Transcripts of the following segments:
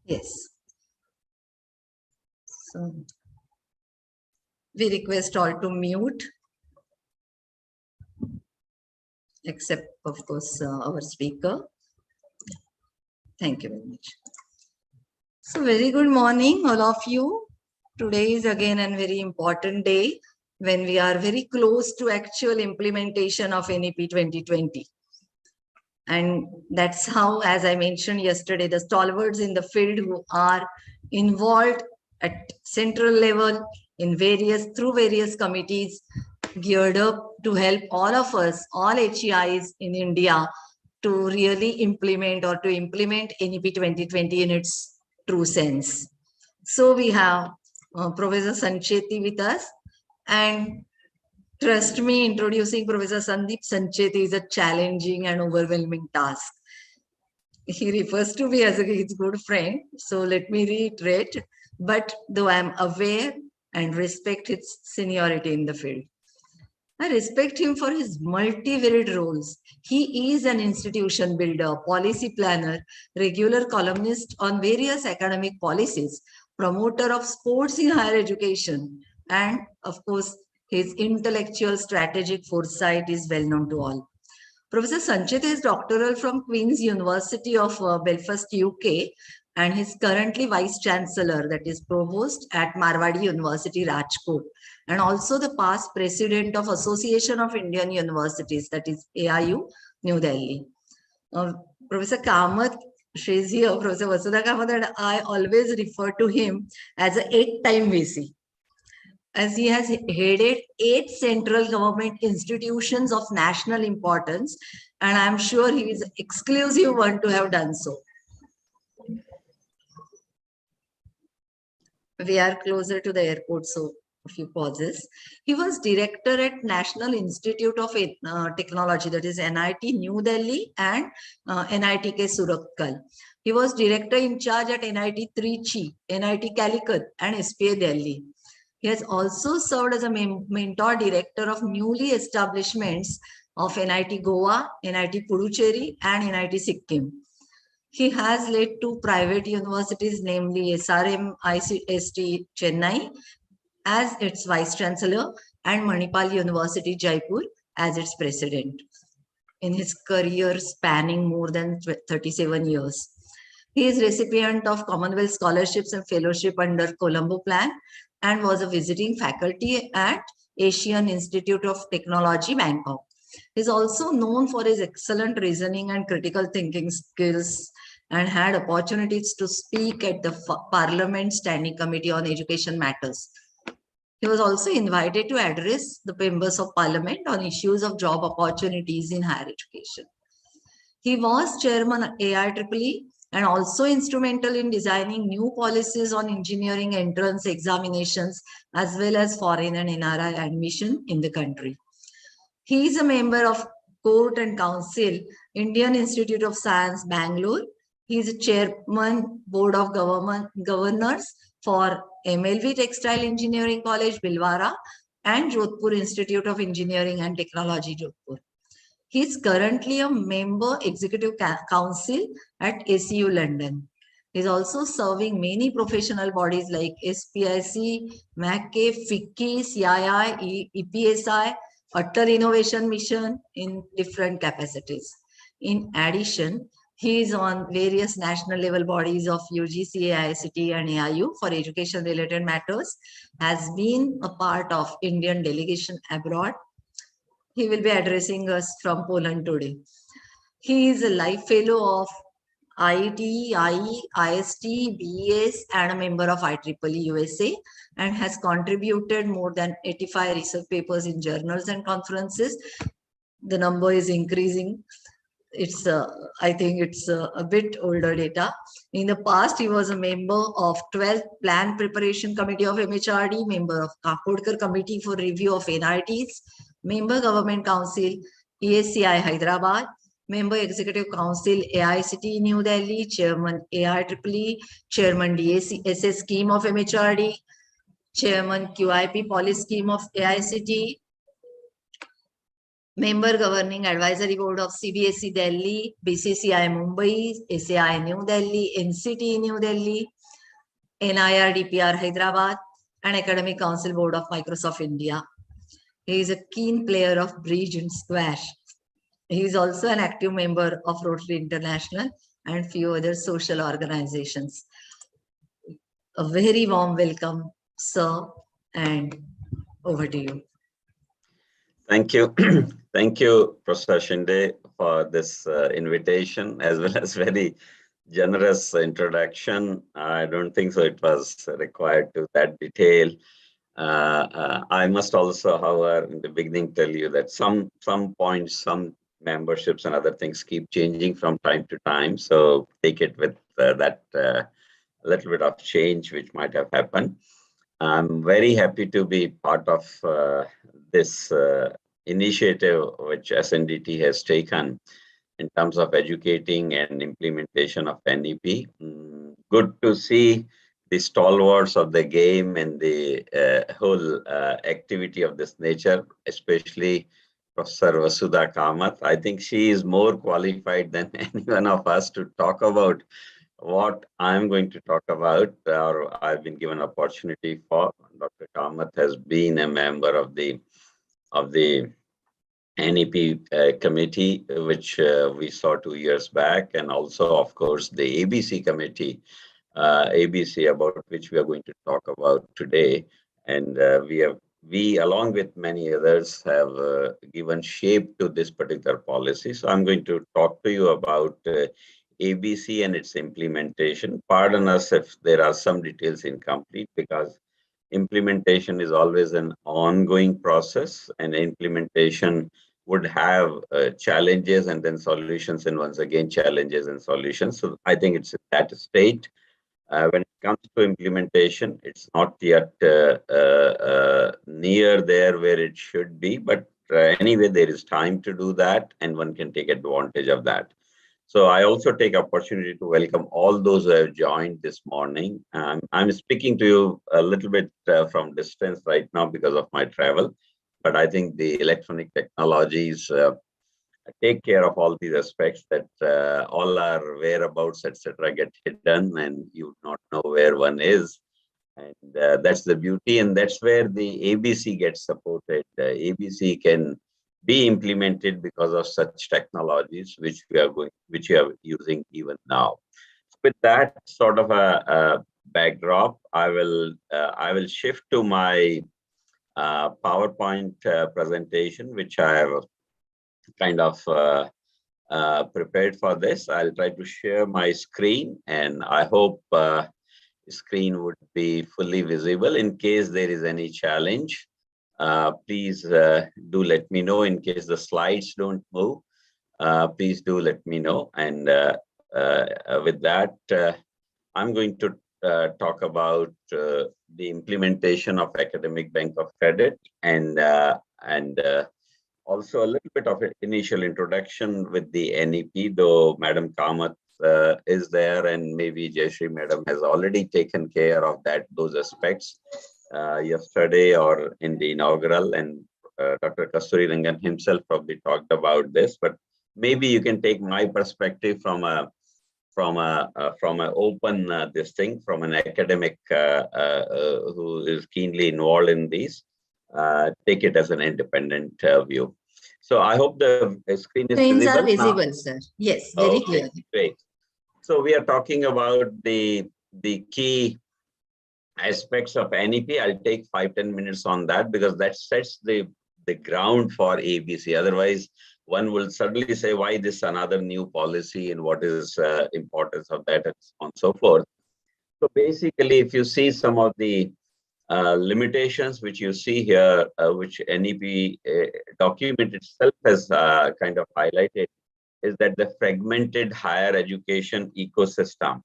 Yes. So we request all to mute, except of course our speaker. Thank you very much. So very good morning, all of you. Today is again a very important day when we are very close to actual implementation of NEP 2020. And that's how, as I mentioned yesterday, the stalwarts in the field who are involved at central level through various committees geared up to help all of us, all HEIs in India, to really implement NEP 2020 in its true sense. So we have Professor Sancheti with us, and trust me, introducing Professor Sandeep Sancheti is a challenging and overwhelming task. He refers to me as his good friend, so let me reiterate, but though I am aware and respect his seniority in the field, I respect him for his multivariate roles. He is an institution builder, policy planner, regular columnist on various academic policies, promoter of sports in higher education, and of course, his intellectual strategic foresight is well known to all. Professor Sancheti is doctoral from Queen's University of Belfast, UK, and he's currently Vice Chancellor, that is Provost at Marwadi University, Rajkot, and also the past President of Association of Indian Universities, that is AIU, New Delhi. Professor Kamath, she's here, Professor Vasudha Kamath, and I always refer to him as an 8-time VC, as he has headed 8 central government institutions of national importance, and I'm sure he is exclusive one to have done so. We are closer to the airport, so a few pauses. He was director at National Institute of Technology, that is NIT New Delhi and NITK Surathkal. He was director in charge at NIT Trichy, NIT Calicut, and SPA Delhi. He has also served as a mentor director of newly establishments of NIT Goa, NIT Puducherry, and NIT Sikkim. He has led 2 private universities, namely SRMIST Chennai as its Vice Chancellor and Manipal University Jaipur as its President, in his career spanning more than 37 years. He is recipient of Commonwealth scholarships and fellowship under Colombo Plan and was a visiting faculty at Asian Institute of Technology, Bangkok. He is also known for his excellent reasoning and critical thinking skills and had opportunities to speak at the Parliament Standing Committee on Education Matters. He was also invited to address the members of Parliament on issues of job opportunities in higher education. He was chairman of AIEEE and also instrumental in designing new policies on engineering entrance examinations as well as foreign and NRI admission in the country. He is a member of Court and Council, Indian Institute of Science, Bangalore. He is a chairman, Board of Governors for MLV Textile Engineering College, Bhilwara, and Jodhpur Institute of Engineering and Technology, Jodhpur. He is currently a member Executive Council at ACU London. He is also serving many professional bodies like SPIC, MACCAE, FICCI, CII, EPSI, Utter Innovation Mission in different capacities. In addition, he is on various national level bodies of UGC, AICT, and AIU for education related matters, has been a part of Indian delegation abroad. He will be addressing us from Poland today. He is a life fellow of IIT, IE, IST, BES, and a member of IEEE USA, and has contributed more than 85 research papers in journals and conferences. The number is increasing. It's I think it's a bit older data. In the past, he was a member of 12th Plan Preparation Committee of MHRD, member of Kakodkar Committee for Review of NITs, member Government Council, ESCI Hyderabad, member Executive Council, AICT New Delhi, Chairman AIEEE, Chairman DACSS Scheme of MHRD, Chairman QIP Policy Scheme of AICT, Member Governing Advisory Board of CBSE Delhi, BCCI Mumbai, SAI New Delhi, NCT New Delhi, NIRDPR Hyderabad, and Academic Council Board of Microsoft India. He is a keen player of bridge and squash. He is also an active member of Rotary International and few other social organizations. A very warm welcome, sir, and over to you. Thank you. Thank you, Professor Shinde, for this invitation, as well as very generous introduction. I don't think so it was required to that detail. I must also, however, in the beginning tell you that some points, some memberships and other things keep changing from time to time. So take it with that little bit of change which might have happened. I'm very happy to be part of this initiative which SNDT has taken in terms of educating and implementation of NEP. Good to see the stalwarts of the game and the whole activity of this nature, especially Professor Vasudha Kamath. I think she is more qualified than any one of us to talk about what I'm going to talk about, or I've been given opportunity for. Dr. Kamath has been a member of the NEP committee, which we saw 2 years back, and also, of course, the ABC committee, ABC, about which we are going to talk about today. And we, along with many others, have given shape to this particular policy. So I'm going to talk to you about ABC and its implementation. Pardon us if there are some details incomplete, because implementation is always an ongoing process, and implementation would have challenges and then solutions, and once again challenges and solutions. So I think it's at that state. When it comes to implementation, it's not yet near there where it should be, but anyway, there is time to do that, and one can take advantage of that. So I also take opportunity to welcome all those who have joined this morning. I'm speaking to you a little bit from distance right now because of my travel, but I think the electronic technologies take care of all these aspects, that all our whereabouts, etc., get hidden and you not know where one is. And that's the beauty, and that's where the ABC gets supported. ABC can be implemented because of such technologies which we are using even now. With that sort of a backdrop, I will shift to my PowerPoint presentation, which I have kind of prepared for this. I'll try to share my screen, and I hope the screen would be fully visible. In case there is any challenge, please do let me know. In case the slides don't move, please do let me know. And with that, I'm going to talk about the implementation of Academic Bank of Credit, and also a little bit of an initial introduction with the NEP, though Madam Kamath is there, and maybe Jayashree Madam has already taken care of those aspects yesterday or in the inaugural, and Dr. Kasturi Rangan himself probably talked about this, but maybe you can take my perspective from an open this thing, from an academic who is keenly involved in these, take it as an independent view. So I hope the screen is Screens visible are visible, now. sir. Yes, very clear. Great. So we are talking about the key aspects of NEP. I'll take 5-10 minutes on that, because that sets the ground for ABC. Otherwise, one will suddenly say, why this another new policy, and what is importance of that, and so on and so forth. So basically, if you see some of the limitations which you see here, which NEP document itself has kind of highlighted, is that the fragmented higher education ecosystem,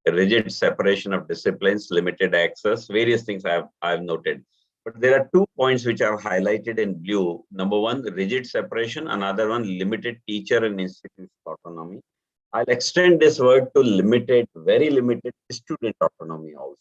rigid separation of disciplines, limited access, various things I've noted. But there are 2 points which I've highlighted in blue. Number one, rigid separation. Another one, limited teacher and institution autonomy. I'll extend this word to limited, very limited student autonomy also.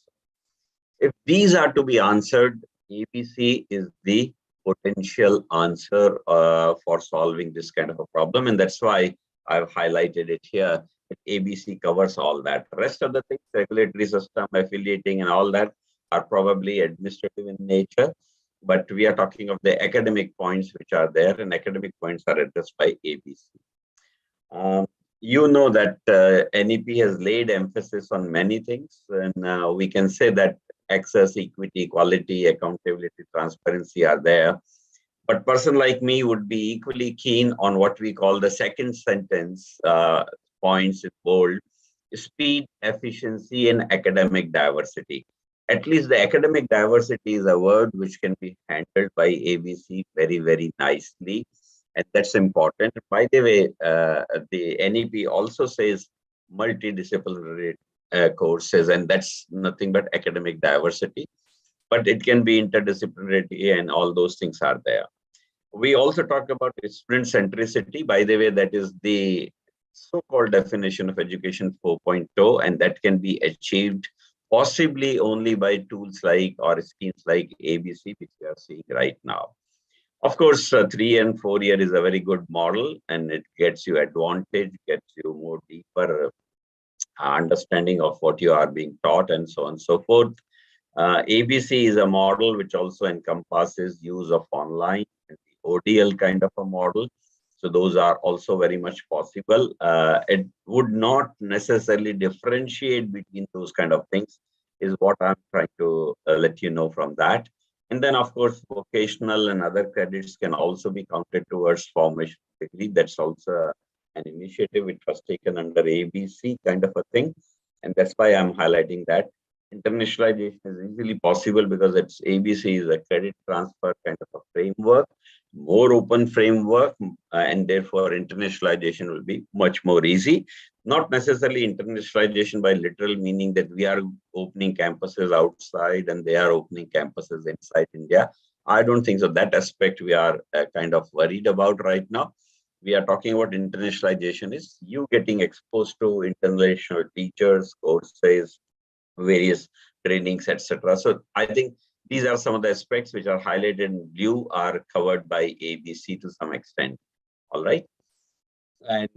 If these are to be answered, ABC is the potential answer for solving this kind of a problem. And that's why I've highlighted it here. ABC covers all that. Rest of the things, regulatory system, affiliating and all that are probably administrative in nature. But we are talking of the academic points which are there, and academic points are addressed by ABC. You know that NEP has laid emphasis on many things, and we can say that access, equity, equality, accountability, transparency are there. But person like me would be equally keen on what we call the second sentence points in bold: speed, efficiency, and academic diversity. At least the academic diversity is a word which can be handled by ABC very, very nicely. And that's important. By the way, the NEP also says multidisciplinary courses, and that's nothing but academic diversity. But it can be interdisciplinary, and all those things are there. We also talk about student centricity. By the way, that is the so-called definition of education 4.0, and that can be achieved possibly only by tools like or schemes like ABC, which we are seeing right now. Of course, 3 and 4 year is a very good model, and it gets you advantage, gets you more deeper understanding of what you are being taught, and so on and so forth. ABC is a model which also encompasses use of online and the ODL kind of a model. So those are also very much possible. It would not necessarily differentiate between those kind of things, is what I'm trying to let you know from that. And then, of course, vocational and other credits can also be counted towards formation degree. That's also an initiative which was taken under ABC kind of a thing. And that's why I'm highlighting that. Internationalization is easily possible because it's ABC is a credit transfer kind of a framework, more open framework, and therefore internationalization will be much more easy. Not necessarily internationalization by literal meaning that we are opening campuses outside and they are opening campuses inside India. I don't think so. That aspect we are kind of worried about right now. We are talking about internationalization is you getting exposed to international teachers, courses, various trainings, etc. So I think these are some of the aspects which are highlighted in blue are covered by ABC to some extent. All right. And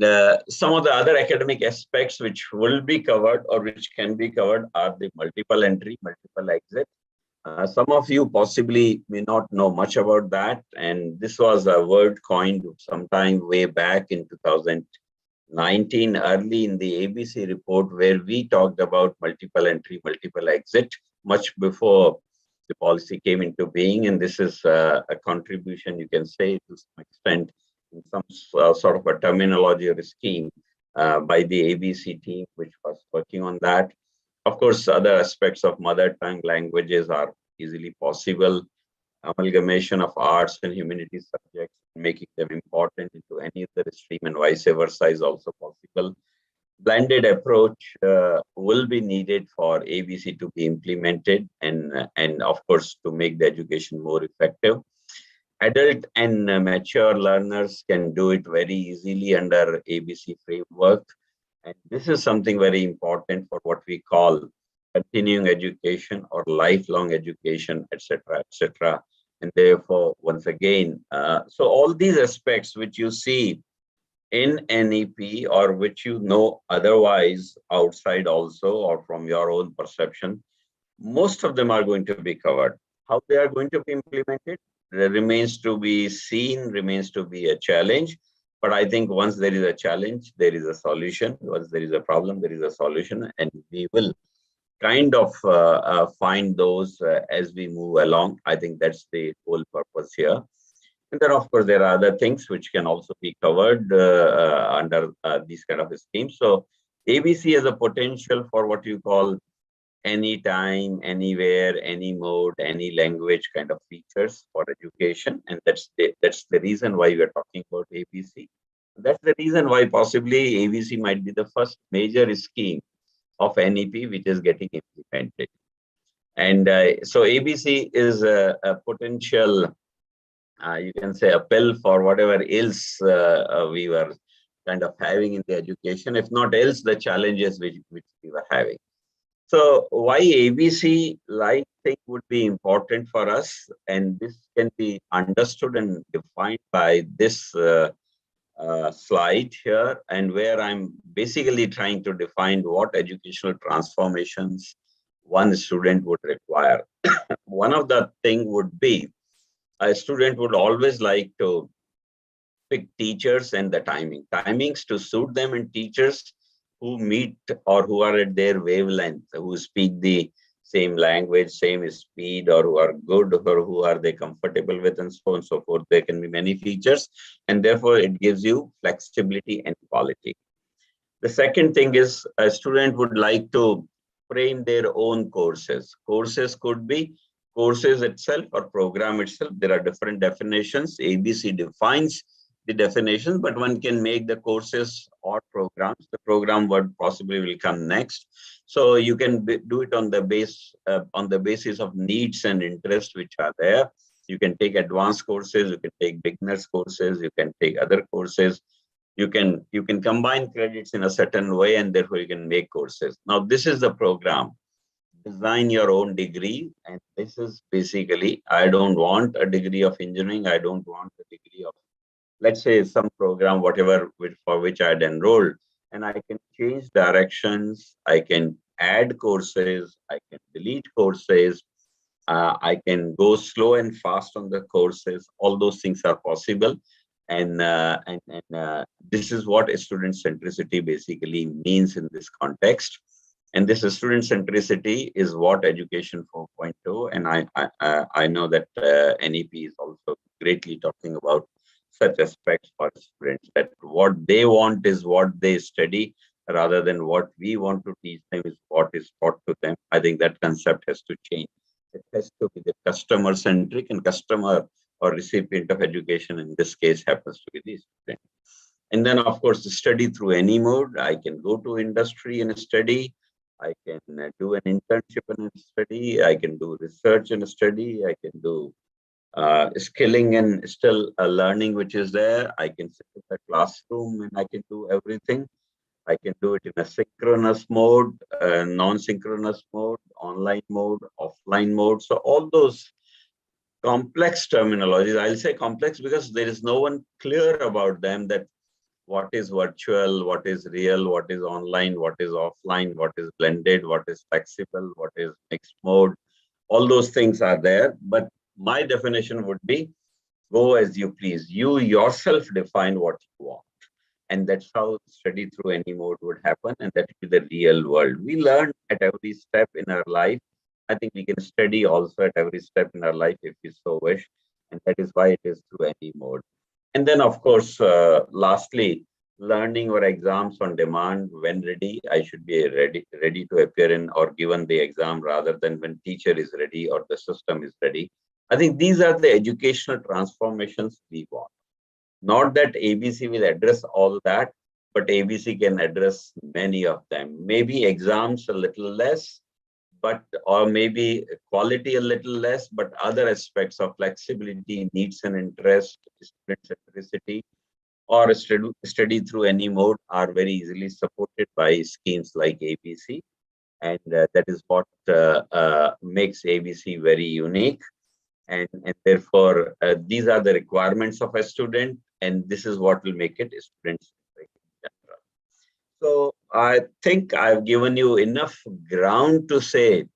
some of the other academic aspects which will be covered or which can be covered are the multiple entry, multiple exit. Some of you possibly may not know much about that. And this was a word coined sometime way back in 2019, early in the ABC report, where we talked about multiple entry, multiple exit, much before the policy came into being. And this is a contribution, you can say, to some extent, in some sort of a terminology or a scheme by the ABC team, which was working on that. Of course, other aspects of mother tongue languages are easily possible. Amalgamation of arts and humanities subjects, making them important into any other stream and vice versa is also possible. Blended approach will be needed for ABC to be implemented and of course, to make the education more effective. Adult and mature learners can do it very easily under ABC framework. And this is something very important for what we call continuing education or lifelong education, etc., etc. And therefore, once again, so all these aspects which you see in NEP or which you know otherwise outside also or from your own perception, most of them are going to be covered. How they are going to be implemented remains to be seen, remains to be a challenge. But I think once there is a challenge, there is a solution. Once there is a problem, there is a solution. And we will kind of find those as we move along. I think that's the whole purpose here. And then, of course, there are other things which can also be covered under these kind of schemes. So ABC has a potential for what you call anytime, anywhere, any mode, any language kind of features for education. And that's the reason why we are talking about ABC. That's the reason why possibly ABC might be the first major scheme of NEP which is getting implemented. And so ABC is a potential, you can say, a pill for whatever else we were kind of having in the education, if not else the challenges which we were having. So why ABC like thing would be important for us, and this can be understood and defined by this slide here, and where I'm basically trying to define what educational transformations one student would require. One of the thing would be a student would always like to pick teachers and the timings to suit them, and teachers who meet or who are at their wavelength, who speak the same language, same speed, or who are good, or who are they comfortable with, and so on and so forth. There can be many features, and therefore it gives you flexibility and quality. The second thing is a student would like to frame their own courses. Courses could be courses itself or program itself. There are different definitions. ABC defines the definition, but one can make the courses or programs. The program word possibly will come next. So you can do it on the basis of needs and interests which are there. You can take advanced courses, you can take beginners courses, you can take other courses. You can combine credits in a certain way, and therefore you can make courses. Now this is the program. Design your own degree, and this is basically, I don't want a degree of engineering, I don't want a degree of, let's say, some program, whatever for which I had enrolled, and I can change directions, I can add courses, I can delete courses, I can go slow and fast on the courses. All those things are possible, and this is what student centricity basically means in this context. And this student centricity is what Education 4.0, and I know that NEP is also greatly talking about such aspects for students, that what they want is what they study, rather than what we want to teach them is what is taught to them. I think that concept has to change. It has to be the customer centric, and customer or recipient of education in this case happens to be the student. And then, of course, study through any mode. I can go to industry and study. I can do an internship and study. I can do research and study. I can do skilling and still learning, which is there. I can sit in the classroom and I can do everything. I can do it in a synchronous mode, non-synchronous mode, online mode, offline mode. So all those complex terminologies, I'll say complex because there is no one clear about them, that what is virtual, what is real, what is online, what is offline, what is blended, what is flexible, what is mixed mode. All those things are there. But my definition would be go as you please. You yourself define what you want. And that's how study through any mode would happen. And that would be the real world. We learn at every step in our life. I think we can study also at every step in our life if we so wish. And that is why it is through any mode. And then, of course, lastly, learning or exams on demand. When ready, I should be ready to appear in or given the exam, rather than when teacher is ready or the system is ready. I think these are the educational transformations we want. Not that ABC will address all that, but ABC can address many of them. Maybe exams a little less, or maybe quality a little less, but other aspects of flexibility, needs and interest, student centricity, or study through any mode are very easily supported by schemes like ABC. And that is what makes ABC very unique. And therefore, these are the requirements of a student, and this is what will make it a student-centric in general. So I think I've given you enough ground to say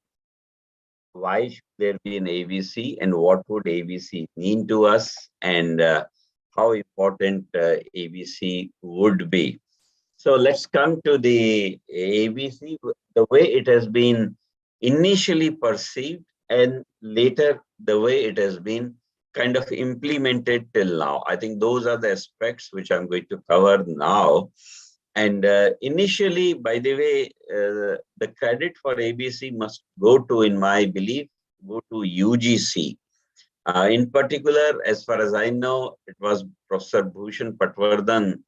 why should there be an ABC, and what would ABC mean to us, and how important ABC would be. So let's come to the ABC, the way it has been initially perceived, and later the way it has been kind of implemented till now. I think those are the aspects which I'm going to cover now. And initially, by the way, the credit for ABC must go to, in my belief, go to UGC. In particular, as far as I know, it was Professor Bhushan Patwardhan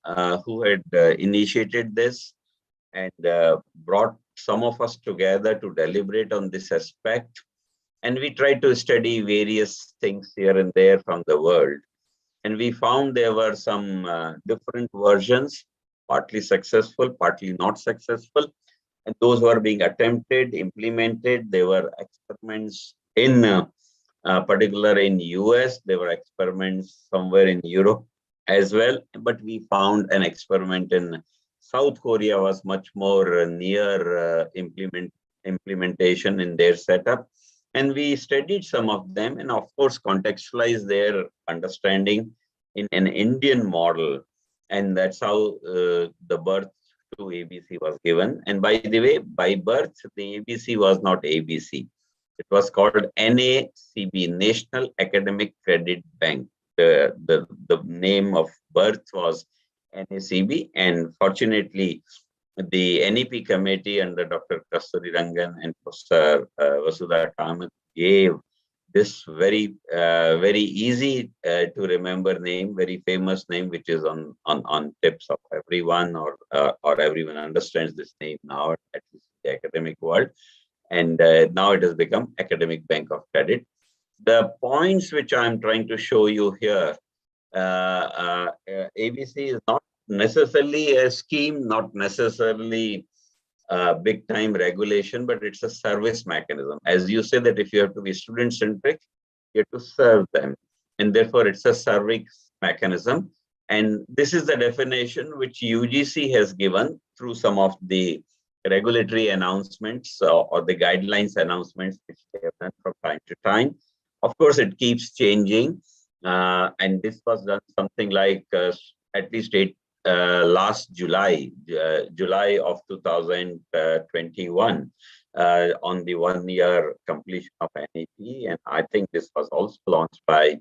who had initiated this and brought some of us together to deliberate on this aspect. And we tried to study various things here and there from the world. And we found there were some different versions, partly successful, partly not successful. And those were being attempted, implemented. There were experiments in particular in US. There were experiments somewhere in Europe as well. But we found an experiment in South Korea was much more near implementation in their setup. And we studied some of them and of course contextualized their understanding in an Indian model. And that's how the birth to ABC was given. And by the way, by birth, the ABC was not ABC. It was called NACB, National Academic Credit Bank. The name of birth was NACB, and fortunately, the NEP committee under Dr. Kasturi Rangan and Professor Vasudha Kamath gave this very easy to remember name, very famous name, which is on tips of everyone, or everyone understands this name now, at least in the academic world. And now it has become Academic Bank of Credit. The points which I'm trying to show you here, ABC is not necessarily a scheme, not necessarily big time regulation, but it's a service mechanism. As you say that if you have to be student centric, you have to serve them. And therefore it's a service mechanism. And this is the definition which UGC has given through some of the regulatory announcements or the guidelines announcements which they have done from time to time. Of course, it keeps changing. And this was done something like at least last July of 2021 on the 1 year completion of NEP. And I think this was also launched by,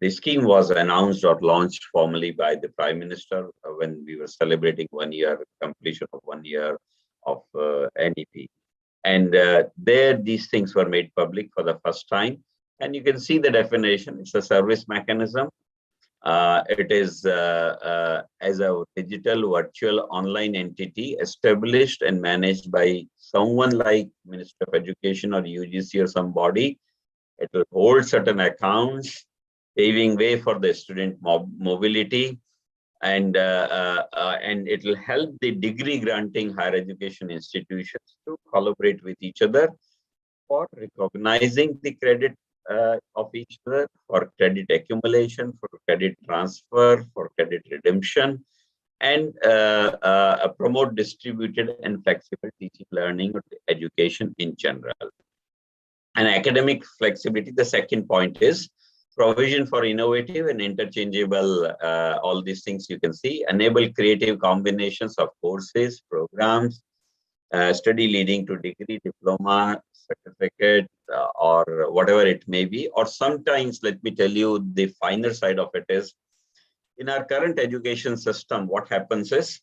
the scheme was announced or launched formally by the Prime Minister when we were celebrating 1 year completion of 1 year of NEP. And there these things were made public for the first time. And you can see the definition. It's a service mechanism. It is as a digital virtual online entity established and managed by someone like Minister of Education or UGC or somebody. It will hold certain accounts, paving way for the student mobility, and it will help the degree granting higher education institutions to collaborate with each other for recognizing the credit of each other, for credit accumulation, for credit transfer, for credit redemption, and promote distributed and flexible teaching, learning, or education in general. And academic flexibility, the second point is provision for innovative and interchangeable, all these things you can see, enable creative combinations of courses, programs, study leading to degree, diploma, certificate, or whatever it may be. Or sometimes, let me tell you, the finer side of it is, in our current education system, what happens is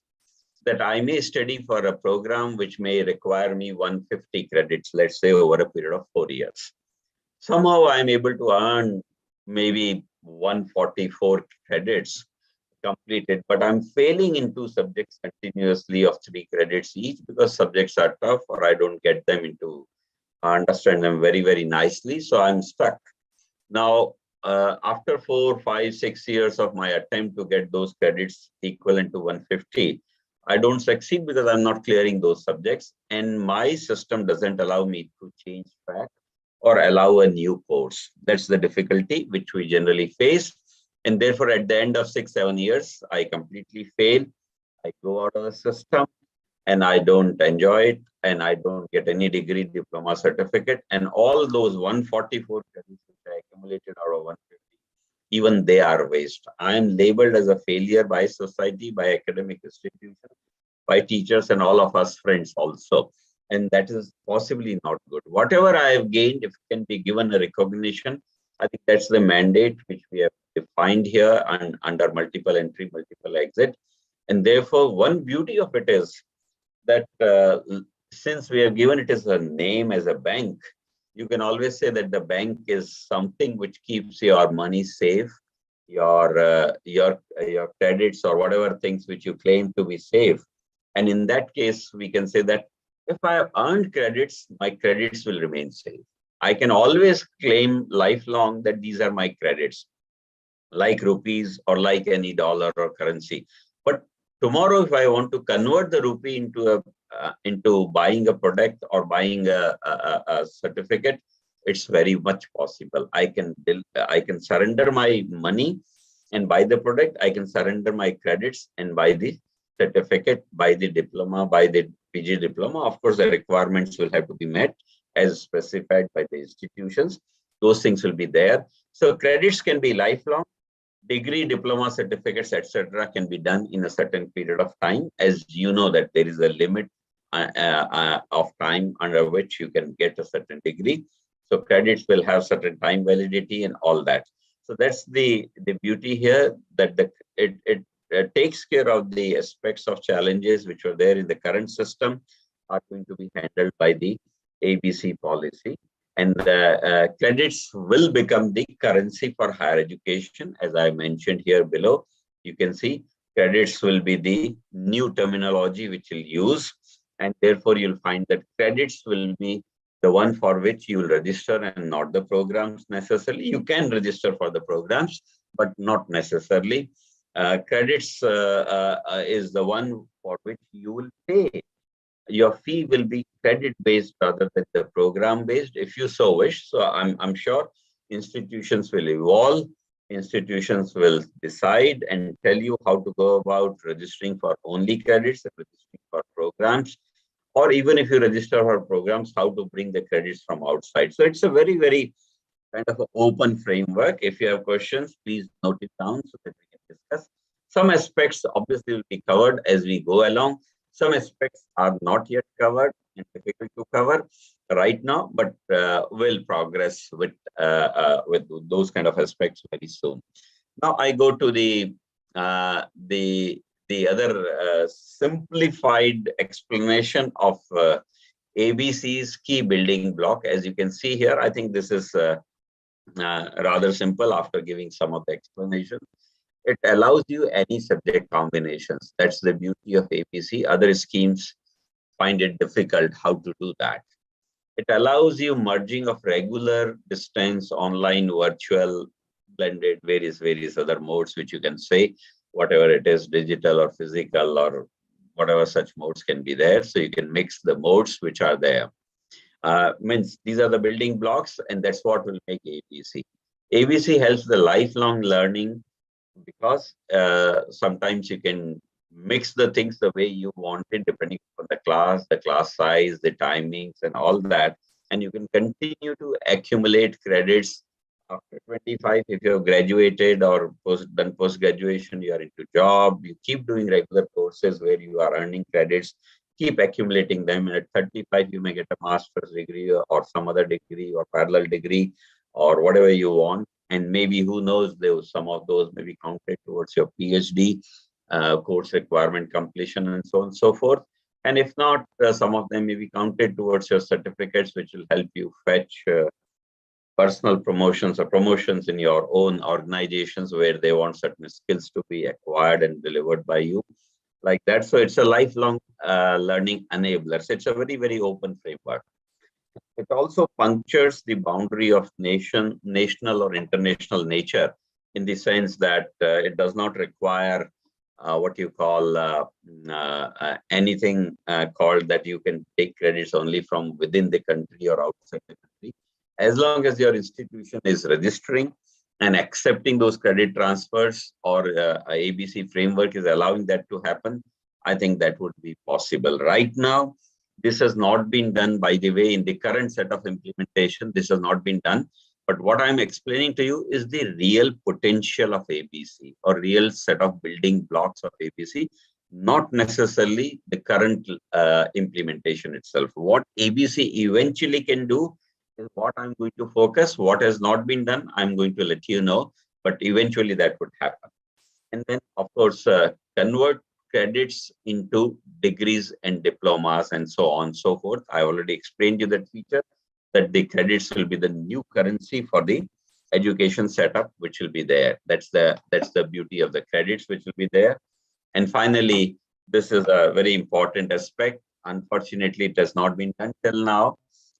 that I may study for a program which may require me 150 credits, let's say over a period of 4 years. Somehow I'm able to earn maybe 144 credits completed, but I'm failing in 2 subjects continuously of 3 credits each because subjects are tough or I don't get them into, understand them very, very nicely. So I'm stuck. Now, after 4, 5, 6 years of my attempt to get those credits equivalent to 150, I don't succeed because I'm not clearing those subjects, and my system doesn't allow me to change track or allow a new course. That's the difficulty which we generally face. And therefore, at the end of 6, 7 years, I completely fail. I go out of the system and I don't enjoy it, and I don't get any degree, diploma, certificate, and all those 144 credits which I accumulated out of 150, even they are waste. I am labeled as a failure by society, by academic institutions, by teachers, and all of us friends also. And that is possibly not good. Whatever I have gained, if it can be given a recognition, I think that's the mandate which we have defined here and under multiple entry, multiple exit. And therefore, one beauty of it is that since we have given it as a name, as a bank, you can always say that the bank is something which keeps your money safe, your credits or whatever things which you claim to be safe. And in that case, we can say that if I have earned credits, my credits will remain safe. I can always claim lifelong that these are my credits, like rupees or like any dollar or currency. But Tomorrow, if I want to convert the rupee into buying a product or buying a certificate, it's very much possible. I can surrender my money and buy the product. I can surrender my credits and buy the certificate, buy the diploma, buy the PG diploma. Of course, the requirements will have to be met as specified by the institutions. Those things will be there. So credits can be lifelong. Degree, diploma, certificates, etc., can be done in a certain period of time. As you know that there is a limit of time under which you can get a certain degree. So credits will have certain time validity and all that. So that's the beauty here, that it takes care of the aspects of challenges which were there in the current system are going to be handled by the ABC policy. And the credits will become the currency for higher education. As I mentioned here below, you can see credits will be the new terminology which you'll use. And therefore, you'll find that credits will be the one for which you will register and not the programs necessarily. You can register for the programs, but not necessarily. Credits is the one for which you will pay. Your fee will be credit-based rather than the program-based, if you so wish. So I'm sure institutions will evolve. Institutions will decide and tell you how to go about registering for only credits and registering for programs. Or even if you register for programs, how to bring the credits from outside. So it's a very, very kind of an open framework. If you have questions, please note it down so that we can discuss. Some aspects obviously will be covered as we go along. Some aspects are not yet covered and difficult to cover right now, but will progress with those kind of aspects very soon. Now I go to the other simplified explanation of ABC's key building block. As you can see here, I think this is rather simple after giving some of the explanation. It allows you any subject combinations. That's the beauty of ABC. Other schemes find it difficult how to do that. It allows you merging of regular, distance, online, virtual, blended, various other modes, which you can say, whatever it is, digital or physical or whatever such modes can be there. So you can mix the modes which are there. Means these are the building blocks, and that's what will make ABC. ABC helps the lifelong learning, because sometimes you can mix the things the way you want it, depending on the class size, the timings, and all that. And you can continue to accumulate credits after 25. If you have graduated or done post-graduation, you are into job, you keep doing regular courses where you are earning credits, keep accumulating them. And at 35, you may get a master's degree or some other degree or parallel degree or whatever you want. And maybe, who knows, some of those may be counted towards your PhD course requirement completion and so on and so forth. And if not, some of them may be counted towards your certificates, which will help you fetch personal promotions or promotions in your own organizations where they want certain skills to be acquired and delivered by you, like that. So it's a lifelong learning enabler. So it's a very, very open framework. It also punctures the boundary of national or international nature, in the sense that it does not require what you call anything called that you can take credits only from within the country or outside the country. As long as your institution is registering and accepting those credit transfers, or ABC framework is allowing that to happen, I think that would be possible. Right now, this has not been done, by the way, in the current set of implementation. This has not been done. But what I'm explaining to you is the real potential of ABC, or real set of building blocks of ABC, not necessarily the current implementation itself. What ABC eventually can do is what I'm going to focus. What has not been done, I'm going to let you know, but eventually that would happen. And then, of course, convert credits into degrees and diplomas and so on and so forth. I already explained you that feature, that the credits will be the new currency for the education setup, which will be there. That's the beauty of the credits, which will be there. And finally, this is a very important aspect. Unfortunately, it has not been done till now,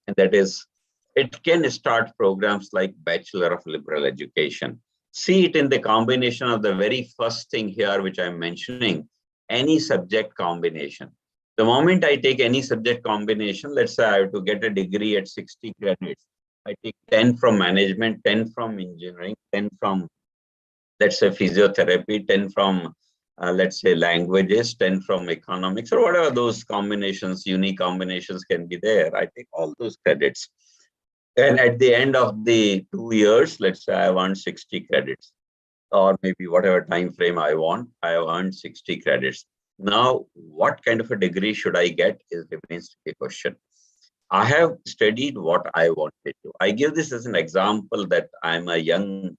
and that is, it can start programs like Bachelor of Liberal Education. See it in the combination of the very first thing here, which I'm mentioning, any subject combination. The moment I take any subject combination, let's say I have to get a degree at 60 credits. I take 10 from management, 10 from engineering, 10 from, let's say, physiotherapy, 10 from, let's say, languages, 10 from economics, or whatever those combinations, unique combinations can be there. I take all those credits. And at the end of the 2 years, let's say I want 60 credits, or maybe whatever time frame I want, I have earned 60 credits. Now, what kind of a degree should I get is remains a question. I have studied what I wanted to. I give this as an example that I'm a young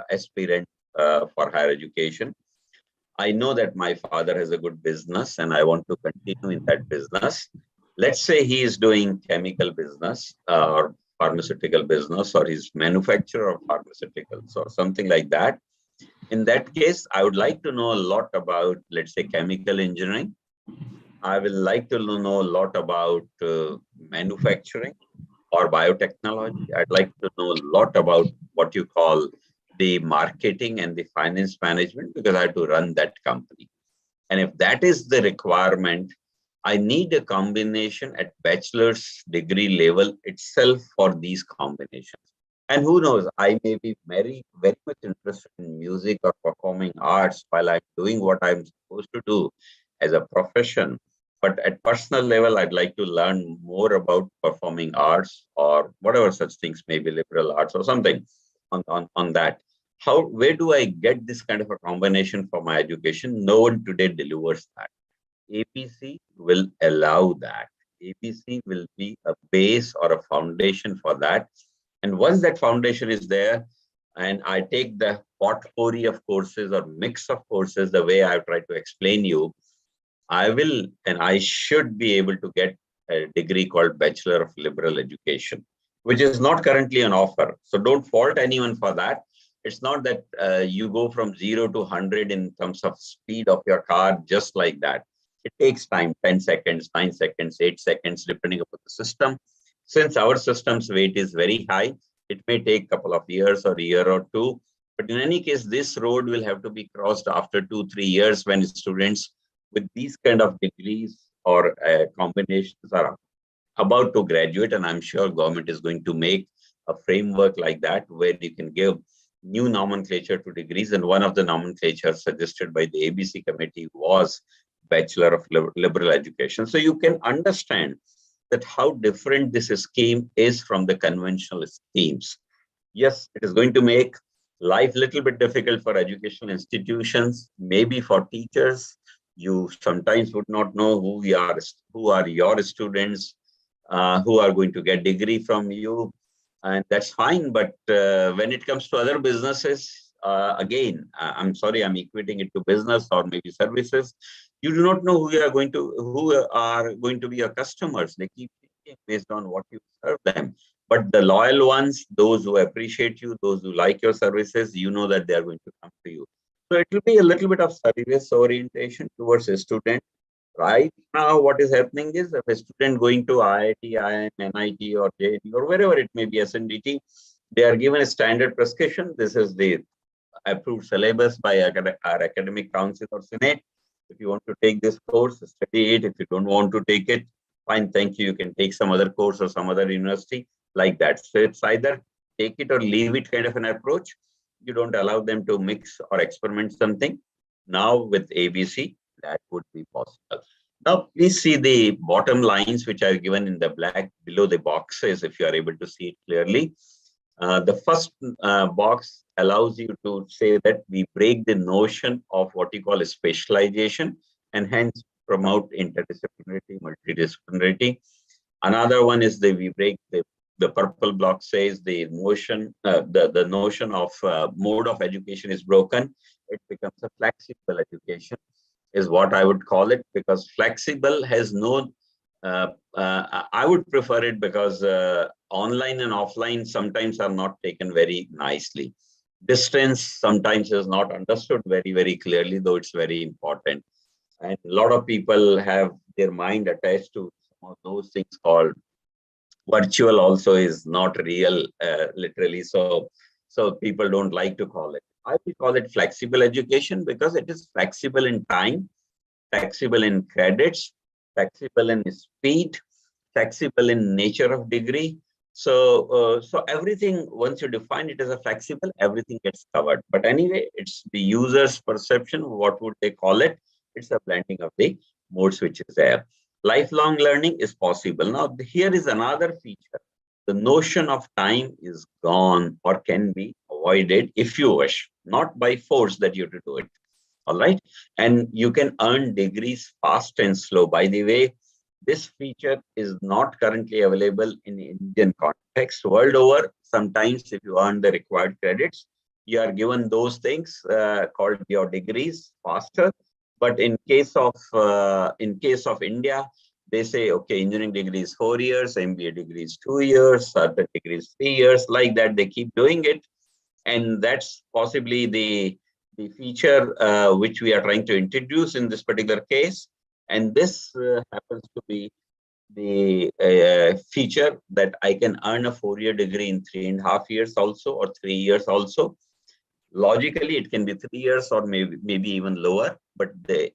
aspirant for higher education. I know that my father has a good business and I want to continue in that business. Let's say he is doing chemical business or pharmaceutical business, or he's manufacturer of pharmaceuticals or something like that. In that case, I would like to know a lot about, let's say, chemical engineering. I will like to know a lot about manufacturing or biotechnology. I'd like to know a lot about what you call the marketing and the finance management, because I have to run that company. And if that is the requirement, I need a combination at bachelor's degree level itself for these combinations. And who knows, I may be very much interested in music or performing arts while I'm doing what I'm supposed to do as a profession. But at personal level, I'd like to learn more about performing arts or whatever such things, maybe liberal arts or something on that. Where do I get this kind of a combination for my education? No one today delivers that. APC will allow that. APC will be a base or a foundation for that. And once that foundation is there, and I take the portfolio of courses or mix of courses, the way I've tried to explain you, I will and I should be able to get a degree called Bachelor of Liberal Education, which is not currently on offer. So don't fault anyone for that. It's not that you go from 0 to 100 in terms of speed of your car just like that. It takes time, 10 seconds, 9 seconds, 8 seconds, depending upon the system. Since our system's weight is very high, it may take a couple of years or a year or two. But in any case, this road will have to be crossed after 2-3 years when students with these kind of degrees or combinations are about to graduate. And I'm sure government is going to make a framework like that where you can give new nomenclature to degrees. And one of the nomenclature suggested by the ABC committee was Bachelor of Liberal Education. So you can understand that how different this scheme is from the conventional schemes. Yes, it is going to make life a little bit difficult for educational institutions, maybe for teachers. You sometimes would not know who are your students, who are going to get degree from you, and that's fine. But when it comes to other businesses, again, I'm sorry, I'm equating it to business or maybe services. You do not know who are going to be your customers. They keep changing based on what you serve them. But the loyal ones, those who appreciate you, those who like your services, you know that they are going to come to you. So it will be a little bit of service orientation towards a student. Right now, what is happening is if a student going to IIT, IIM, NIT or JNU or wherever it may be, SNDT, they are given a standard prescription. This is the approved syllabus by our academic council or senate. If you want to take this course, study it. If you don't want to take it, fine, thank you. You can take some other course or some other university like that. So it's either take it or leave it kind of an approach. You don't allow them to mix or experiment something. Now with ABC, that would be possible. Now, please see the bottom lines, which are given in the black below the boxes, if you are able to see it clearly. The first box allows you to say that we break the notion of what you call a specialization and hence promote interdisciplinarity, multidisciplinarity. Another one is we break the purple block says the notion, the notion of mode of education is broken. It becomes a flexible education is what I would call it, because flexible has no, I would prefer it because online and offline sometimes are not taken very nicely. Distance sometimes is not understood very clearly, though it's very important. And a lot of people have their mind attached to some of those things called virtual also is not real, literally. So people don't like to call it. I will call it flexible education because it is flexible in time flexible in credits, flexible in speed, flexible in nature of degree. So everything, once you define it as a flexible, everything gets covered. But anyway, it's the user's perception. What would they call it? It's a blending of the modes which is there. Lifelong learning is possible. Now, here is another feature. The notion of time is gone or can be avoided if you wish, not by force that you have to do it. All right. And you can earn degrees fast and slow. By the way, this feature is not currently available in Indian context. World over, sometimes if you earn the required credits, you are given those things called your degrees faster. But in case of India, they say, okay, engineering degree is 4 years, MBA degree is 2 years, certain degree is 3 years, like that. They keep doing it. And that's possibly the feature which we are trying to introduce in this particular case. And this happens to be the feature that I can earn a 4-year degree in 3.5 years also, or 3 years also. Logically, it can be 3 years or maybe even lower. But the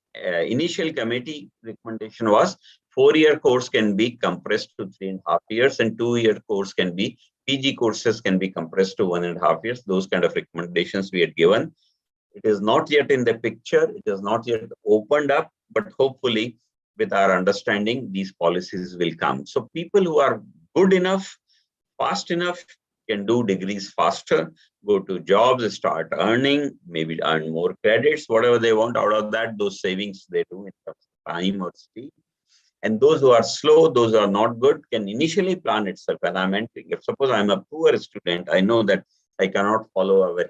initial committee recommendation was 4-year course can be compressed to 3.5 years, and 2-year course can be, PG courses can be compressed to 1.5 years. Those kind of recommendations we had given. It is not yet in the picture. It is not yet opened up, but hopefully with our understanding, these policies will come. So people who are good enough, fast enough, can do degrees faster, go to jobs, start earning, maybe earn more credits, whatever they want out of that, those savings they do in terms of time or speed. And those who are slow, those who are not good, can initially plan itself. And I'm entering, if suppose I'm a poor student, I know that I cannot follow a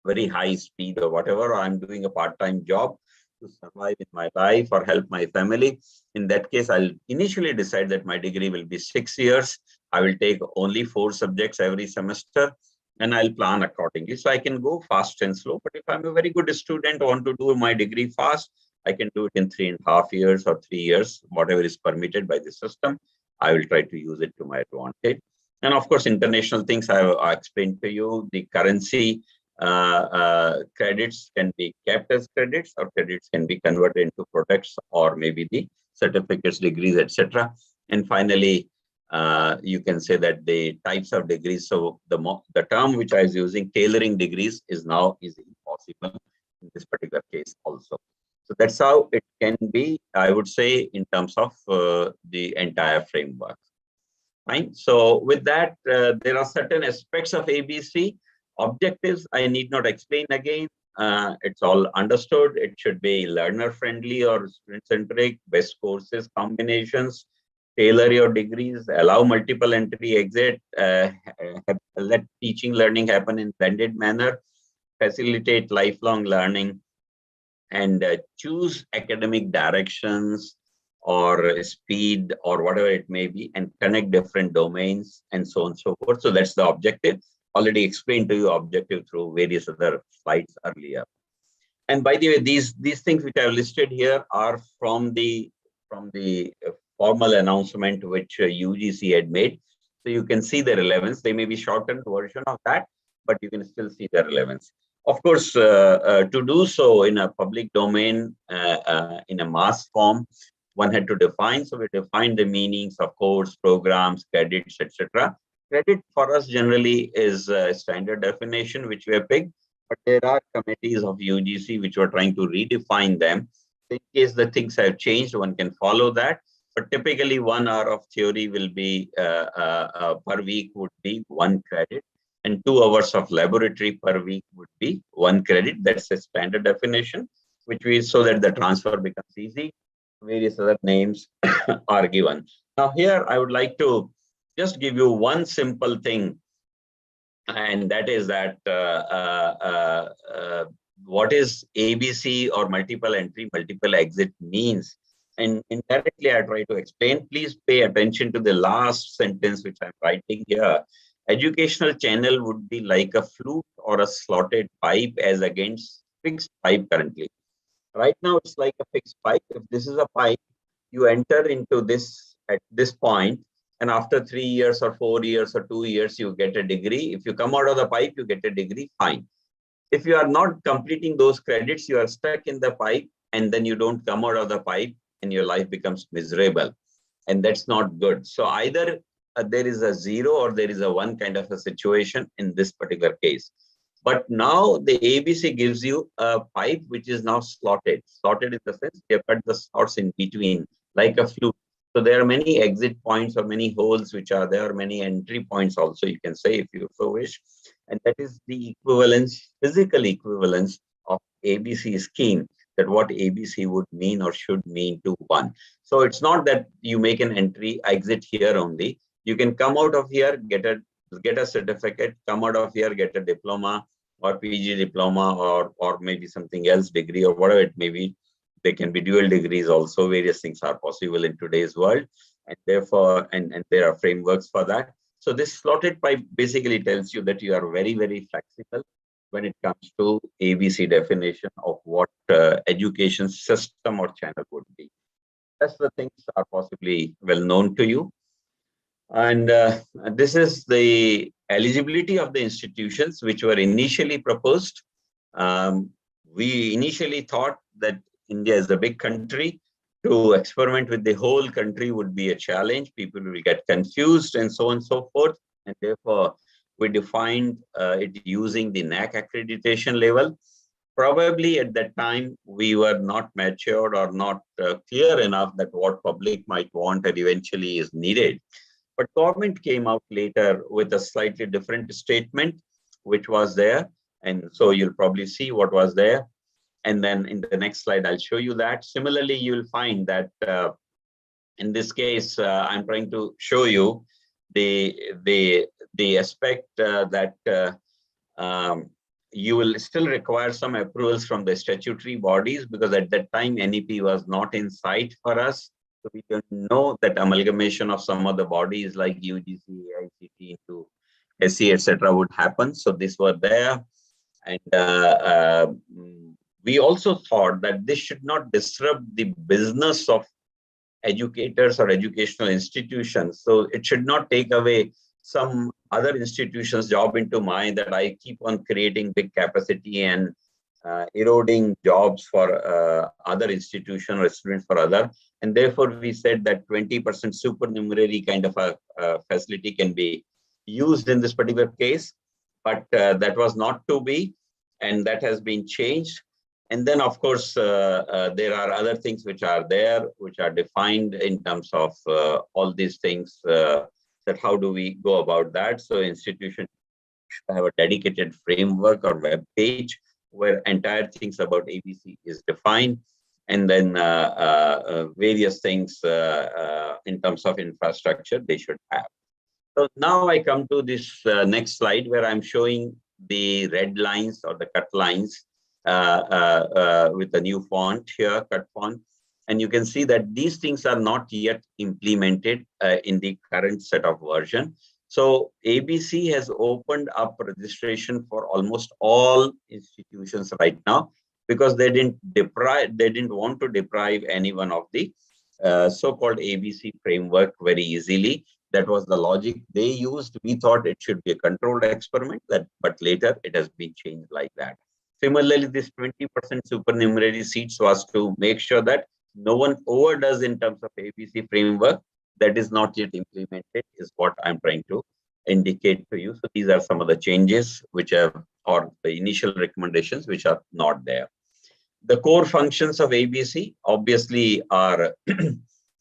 very high speed or whatever, or I'm doing a part-time job to survive in my life or help my family. In that case, I'll initially decide that my degree will be 6 years. I will take only 4 subjects every semester, and I'll plan accordingly. So I can go fast and slow. But if I'm a very good student, want to do my degree fast, I can do it in 3.5 years or 3 years, whatever is permitted by the system. I will try to use it to my advantage. And of course, international things I explained to you. The currency credits can be kept as credits, or credits can be converted into products, or maybe the certificates, degrees, etc. And finally, you can say that the types of degrees. So the term which I was using, tailoring degrees, is now easily possible in this particular case also. So that's how it can be, I would say, in terms of the entire framework. Fine. So with that, there are certain aspects of ABC. Objectives, I need not explain again. It's all understood. It should be learner-friendly or student-centric, best courses, combinations, tailor your degrees, allow multiple entry exit, let teaching learning happen in blended manner, facilitate lifelong learning, and choose academic directions or speed or whatever it may be, and connect different domains and so on and so forth. So that's the objective. Already explained to you objective through various other slides earlier. And by the way, these things which I have listed here are from the formal announcement which UGC had made. So you can see the relevance. They may be shortened version of that, but you can still see the relevance. Of course, to do so in a public domain, in a mass form, one had to define. So we defined the meanings of course, programs, credits, etc. Credit for us generally is a standard definition which we have picked, but there are committees of UGC which were trying to redefine them. In case the things have changed, one can follow that. But typically 1 hour of theory will be per week would be 1 credit, and 2 hours of laboratory per week would be 1 credit. That's a standard definition, which we, so that the transfer becomes easy. Various other names are given. Now here I would like to just give you one simple thing, and that is that what is ABC or multiple entry, multiple exit means. And indirectly, I try to explain. Please pay attention to the last sentence which I'm writing here. Educational channel would be like a flute or a slotted pipe as against fixed pipe currently. Right now, it's like a fixed pipe. If this is a pipe, you enter into this at this point, and after 3 years or 4 years or 2 years, you get a degree. If you come out of the pipe, you get a degree, fine. If you are not completing those credits, you are stuck in the pipe, and then you don't come out of the pipe and your life becomes miserable. And that's not good. So either there is a 0 or there is a 1 kind of a situation in this particular case. But now the ABC gives you a pipe which is now slotted. Slotted in the sense you have cut the slots in between like a flute. So there are many exit points or many holes which are there, many entry points also, you can say, if you so wish. And that is the equivalence, physical equivalence of ABC scheme, that what ABC would mean or should mean to one. So it's not that you make an entry, exit here only. You can come out of here, get a certificate, come out of here, get a diploma or PG diploma or maybe something else, degree or whatever it may be. They can be dual degrees also. Various things are possible in today's world, and therefore, and there are frameworks for that. So this slotted pipe basically tells you that you are very, very flexible when it comes to ABC definition of what education system or channel would be. That's the things are possibly well known to you. And this is the eligibility of the institutions which were initially proposed. We initially thought that India is a big country. To experiment with the whole country would be a challenge. People will get confused and so on and so forth. And therefore, we defined it using the NAC accreditation level. Probably at that time, we were not matured or not clear enough that what public might want and eventually is needed. But government came out later with a slightly different statement, which was there. And so you'll probably see what was there. And then in the next slide, I'll show you that. Similarly, you'll find that in this case, I'm trying to show you the aspect that you will still require some approvals from the statutory bodies, because at that time, NEP was not in sight for us. So we don't know that amalgamation of some of the bodies like UGC, AICT into SC, etc. would happen. So these were there. And we also thought that this should not disrupt the business of educators or educational institutions. So it should not take away some other institutions' job into mind, that I keep on creating big capacity and eroding jobs for other institutions or students for other. And therefore, we said that 20% supernumerary kind of a facility can be used in this particular case, but that was not to be, and that has been changed. And then, of course, there are other things which are there, which are defined in terms of all these things, that how do we go about that. So institution should have a dedicated framework or web page where entire things about ABC is defined. And then various things in terms of infrastructure they should have. So now I come to this next slide where I'm showing the red lines or the cut lines with a new font here, cut font. And you can see that these things are not yet implemented in the current set of version. So ABC has opened up registration for almost all institutions right now, because they didn't want to deprive anyone of the so-called ABC framework very easily. That was the logic they used. We thought it should be a controlled experiment, but later it has been changed like that. Similarly, this 20% supernumerary seats was to make sure that no one overdoes in terms of ABC framework. That is not yet implemented, is what I'm trying to indicate to you. So these are some of the changes which have, or the initial recommendations which are not there. The core functions of ABC obviously are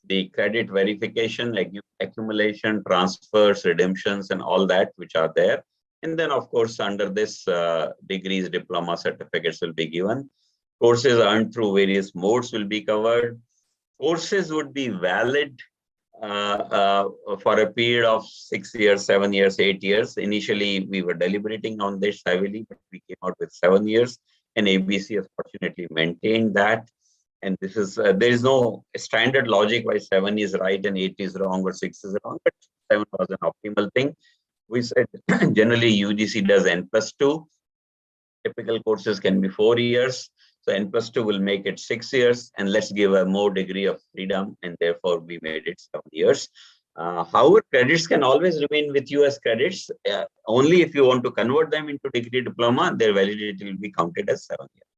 the credit verification, accumulation, transfers, redemptions, and all that which are there. And then, of course, under this, degrees, diploma, certificates will be given. Courses earned through various modes will be covered. Courses would be valid for a period of 6 years, 7 years, 8 years. Initially, we were deliberating on this heavily, but we came out with 7 years. And ABC has fortunately maintained that. And this is, there is no standard logic why 7 is right and 8 is wrong or 6 is wrong, but 7 was an optimal thing. We said generally UGC does N+2. Typical courses can be 4 years. So N+2 will make it 6 years, and let's give a more degree of freedom, and therefore we made it 7 years. However, credits can always remain with you as credits. Only if you want to convert them into degree diploma, their validity will be counted as 7 years.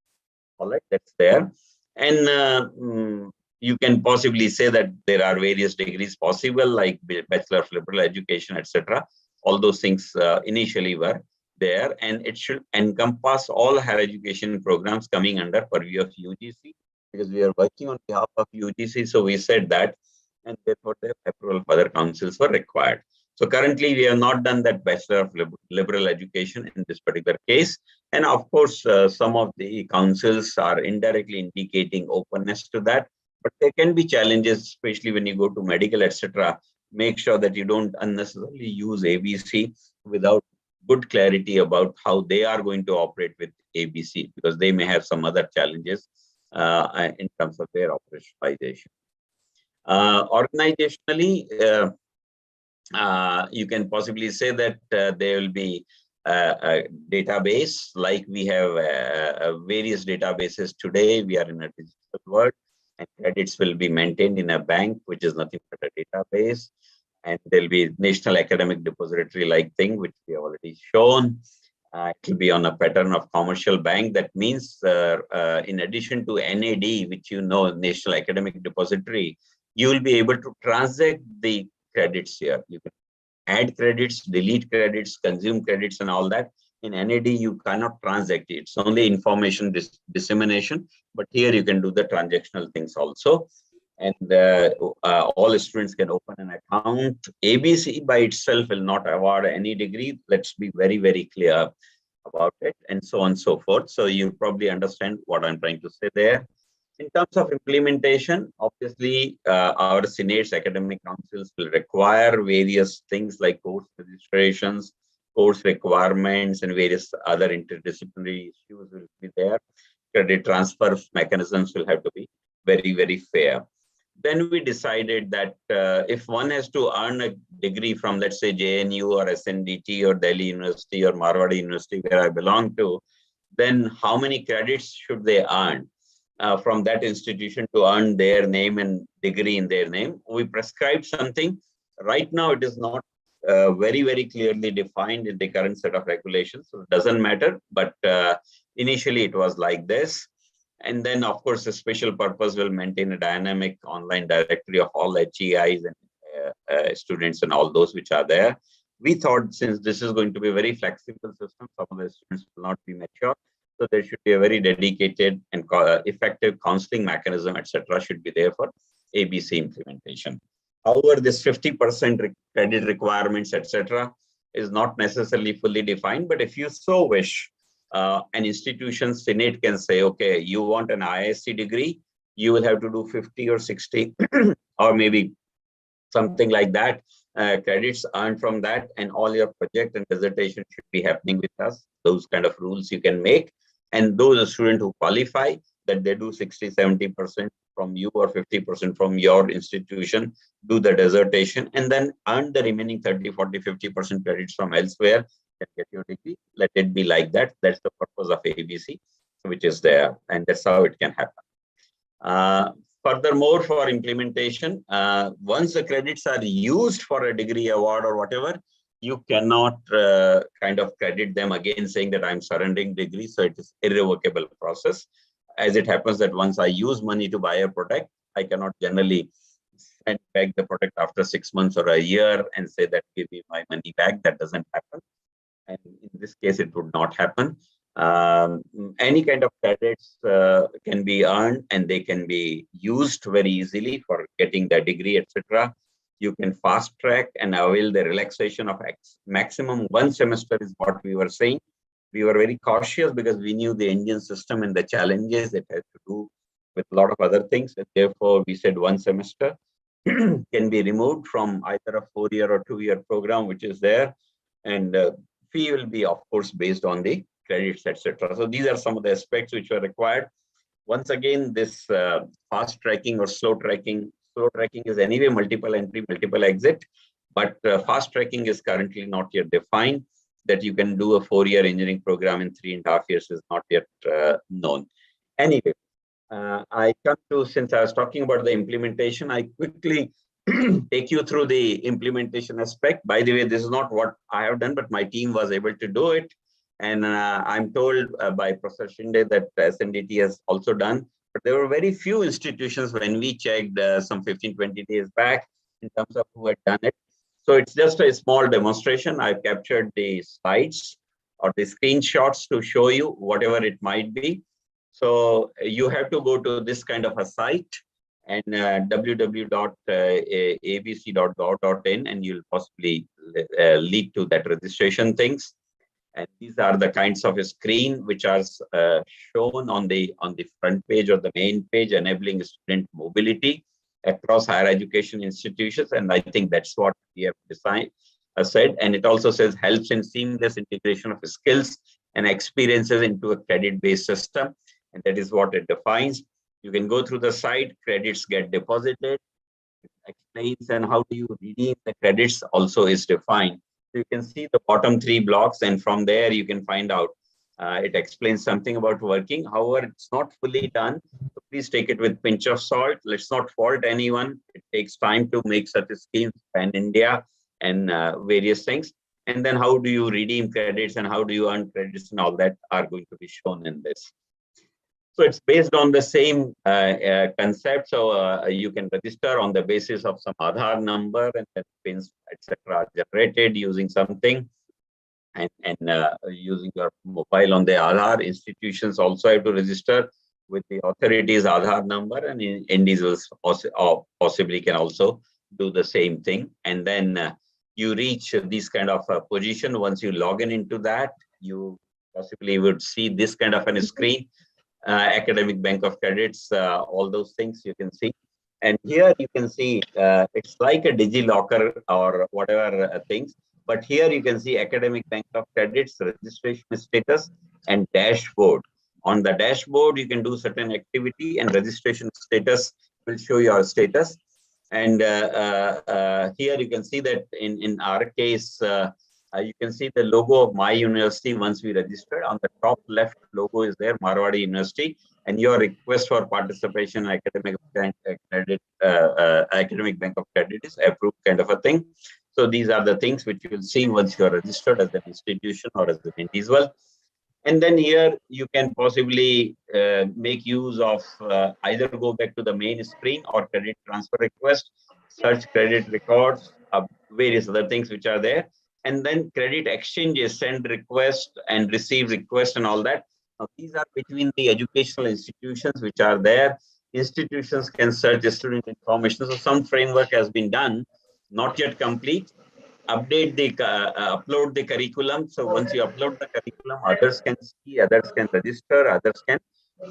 All right, that's there. And you can possibly say that there are various degrees possible, like Bachelor of Liberal Education, etc. All those things initially were there, and it should encompass all higher education programs coming under purview of UGC, because we are working on behalf of UGC. So we said that, and therefore the approval of other councils were required. So currently we have not done that Bachelor of Liberal Education in this particular case. And of course, some of the councils are indirectly indicating openness to that. But there can be challenges, especially when you go to medical, etc. Make sure that you don't unnecessarily use ABC without good clarity about how they are going to operate with ABC, because they may have some other challenges in terms of their operationalization. Organizationally, you can possibly say that there will be a database, like we have various databases today. We are in a digital world, and credits will be maintained in a bank, which is nothing but a database. And there'll be National Academic Depository like thing, which we have already shown. It will be on a pattern of commercial bank. That means in addition to NAD, which you know, National Academic Depository, you will be able to transact the credits here. You can add credits, delete credits, consume credits, and all that. In NAD, you cannot transact it. It's only information dissemination, but here you can do the transactional things also. And all students can open an account. ABC by itself will not award any degree. Let's be very, very clear about it, and so on and so forth. So you probably understand what I'm trying to say there. In terms of implementation, obviously, our Senate's academic councils will require various things like course registrations, course requirements, and various other interdisciplinary issues will be there. Credit transfer mechanisms will have to be very, very fair. Then we decided that if one has to earn a degree from, let's say, JNU or SNDT or Delhi University or Marwadi University, where I belong to, then how many credits should they earn from that institution to earn their name and degree in their name? We prescribed something. Right now, it is not very, very clearly defined in the current set of regulations, so it doesn't matter. But initially, it was like this. And then, of course, the special purpose will maintain a dynamic online directory of all HEIs and students and all those which are there. We thought, since this is going to be a very flexible system, some of the students will not be mature. So there should be a very dedicated and effective counseling mechanism, etc., should be there for ABC implementation. However, this 50% credit requirements, etc., is not necessarily fully defined. But if you so wish, an institution Senate can say, okay, you want an ISC degree, you will have to do 50 or 60 or maybe something like that, credits earned from that, and all your project and dissertation should be happening with us. Those kind of rules you can make. And those students who qualify, that they do 60-70% from you or 50% from your institution, do the dissertation, and then earn the remaining 30-40-50% credits from elsewhere, and get your degree. Let it be like that. That's the purpose of ABC, which is there, and that's how it can happen. Furthermore, for implementation, once the credits are used for a degree award or whatever, you cannot kind of credit them again saying that I'm surrendering degree. So it is irrevocable process. As it happens that once I use money to buy a product, I cannot generally send back the product after 6 months or a year and say that give me my money back. That doesn't happen. And in this case, it would not happen. Any kind of credits can be earned and they can be used very easily for getting the degree, etc. You can fast track and avail the relaxation of maximum 1 semester is what we were saying. We were very cautious because we knew the Indian system and the challenges it has to do with a lot of other things. And therefore, we said 1 semester can be removed from either a 4-year or 2-year program, which is there. And fee will be, of course, based on the credits, etc. So these are some of the aspects which were required. Once again, this fast tracking or slow tracking is anyway multiple entry, multiple exit, but fast tracking is currently not yet defined. That you can do a 4-year engineering program in 3.5 years is not yet known. Anyway, I come to, since I was talking about the implementation, I quickly take you through the implementation aspect. By the way, this is not what I have done, but my team was able to do it. And I'm told by Professor Shinde that SNDT has also done. But there were very few institutions when we checked some 15, 20 days back in terms of who had done it. So it's just a small demonstration. I've captured the slides or the screenshots to show you whatever it might be. So you have to go to this kind of a site and www.abc.gov.in, and you'll possibly lead to that registration things. And these are the kinds of a screen which are shown on the front page or the main page, enabling student mobility across higher education institutions. And I think that's what we have said. And it also says helps in seamless integration of skills and experiences into a credit-based system. And that is what it defines. You can go through the site, credits get deposited, it explains, and how do you redeem the credits also is defined. So you can see the bottom 3 blocks, and from there you can find out. It explains something about working. However, it's not fully done. So please take it with a pinch of salt. Let's not fault anyone. It takes time to make such a scheme in India and various things. And then how do you redeem credits and how do you earn credits and all that are going to be shown in this. So it's based on the same concept. So you can register on the basis of some Aadhaar number, and then pins, etc., are generated using something, and using your mobile on the Aadhaar. Institutions also have to register with the authorities' Aadhaar number, and individuals possibly can also do the same thing. And then you reach this kind of a position. Once you log in into that, you possibly would see this kind of a screen. Academic bank of credits, all those things you can see. And here you can see it's like a DigiLocker or whatever things. But here you can see academic bank of credits, registration status, and dashboard. On the dashboard, you can do certain activity, and registration status will show your status. And here you can see that in our case, you can see the logo of my university once we registered. On the top left logo is there, Marwadi University, and your request for participation in academic bank of credit is approved, kind of a thing. So these are the things which you will see once you are registered as an institution or as an individual. And then here you can possibly make use of either go back to the main screen or credit transfer request, search credit records, various other things which are there. And then credit exchanges, send request and receive request and all that. Now, these are between the educational institutions which are there. Institutions can search student information. So some framework has been done, not yet complete. Update the upload the curriculum. So once you upload the curriculum, others can see, others can register, others can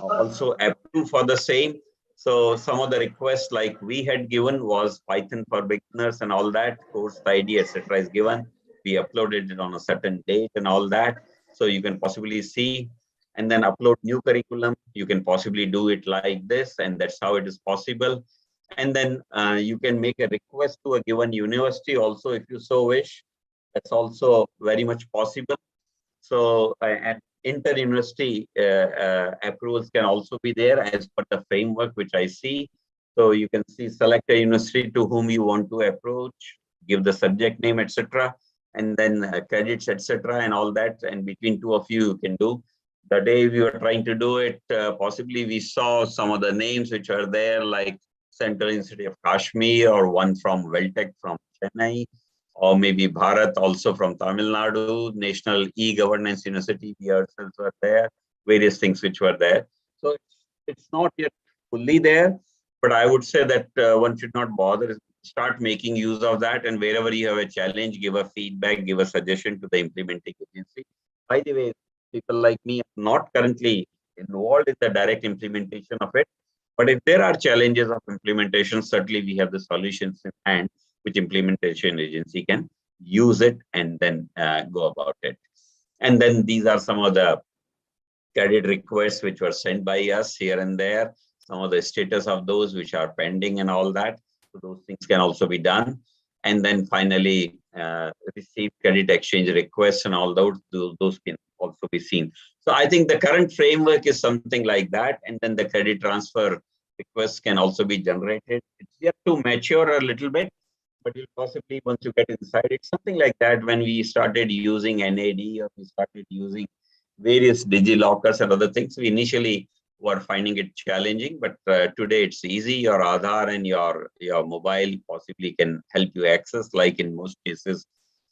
also approve for the same. So some of the requests like we had given was Python for beginners and all that, course ID, etc. is given. We uploaded it on a certain date and all that. So you can possibly see, and then upload new curriculum. You can possibly do it like this, and that's how it is possible. And then you can make a request to a given university also, if you so wish. That's also very much possible. So, and inter-university approvals can also be there as per the framework which I see. So you can see, select a university to whom you want to approach, give the subject name, etc., and then credits, etc., and all that. And between two of you, you can do. The day we were trying to do it, possibly we saw some of the names which are there, like Central Institute of Kashmir, or one from Weltech from Chennai, or maybe Bharat also from Tamil Nadu, National E-Governance University, we ourselves were there, various things which were there. So it's not yet fully there, but I would say that one should not bother. Start making use of that, and wherever you have a challenge, give a feedback, give a suggestion to the implementing agency. By the way, people like me are not currently involved in the direct implementation of it, but if there are challenges of implementation, certainly we have the solutions in hand, which implementation agency can use it and then go about it. And then these are some of the credit requests which were sent by us here and there, some of the status of those which are pending and all that. So those things can also be done. And then finally, receive credit exchange requests and all those can also be seen. So I think the current framework is something like that. And then the credit transfer requests can also be generated. It's yet to mature a little bit, but you'll possibly, once you get inside, it's something like that when we started using NAD, or we started using various DigiLockers and other things. We initially who are finding it challenging, but today it's easy. Your Aadhaar and your mobile possibly can help you access, like in most cases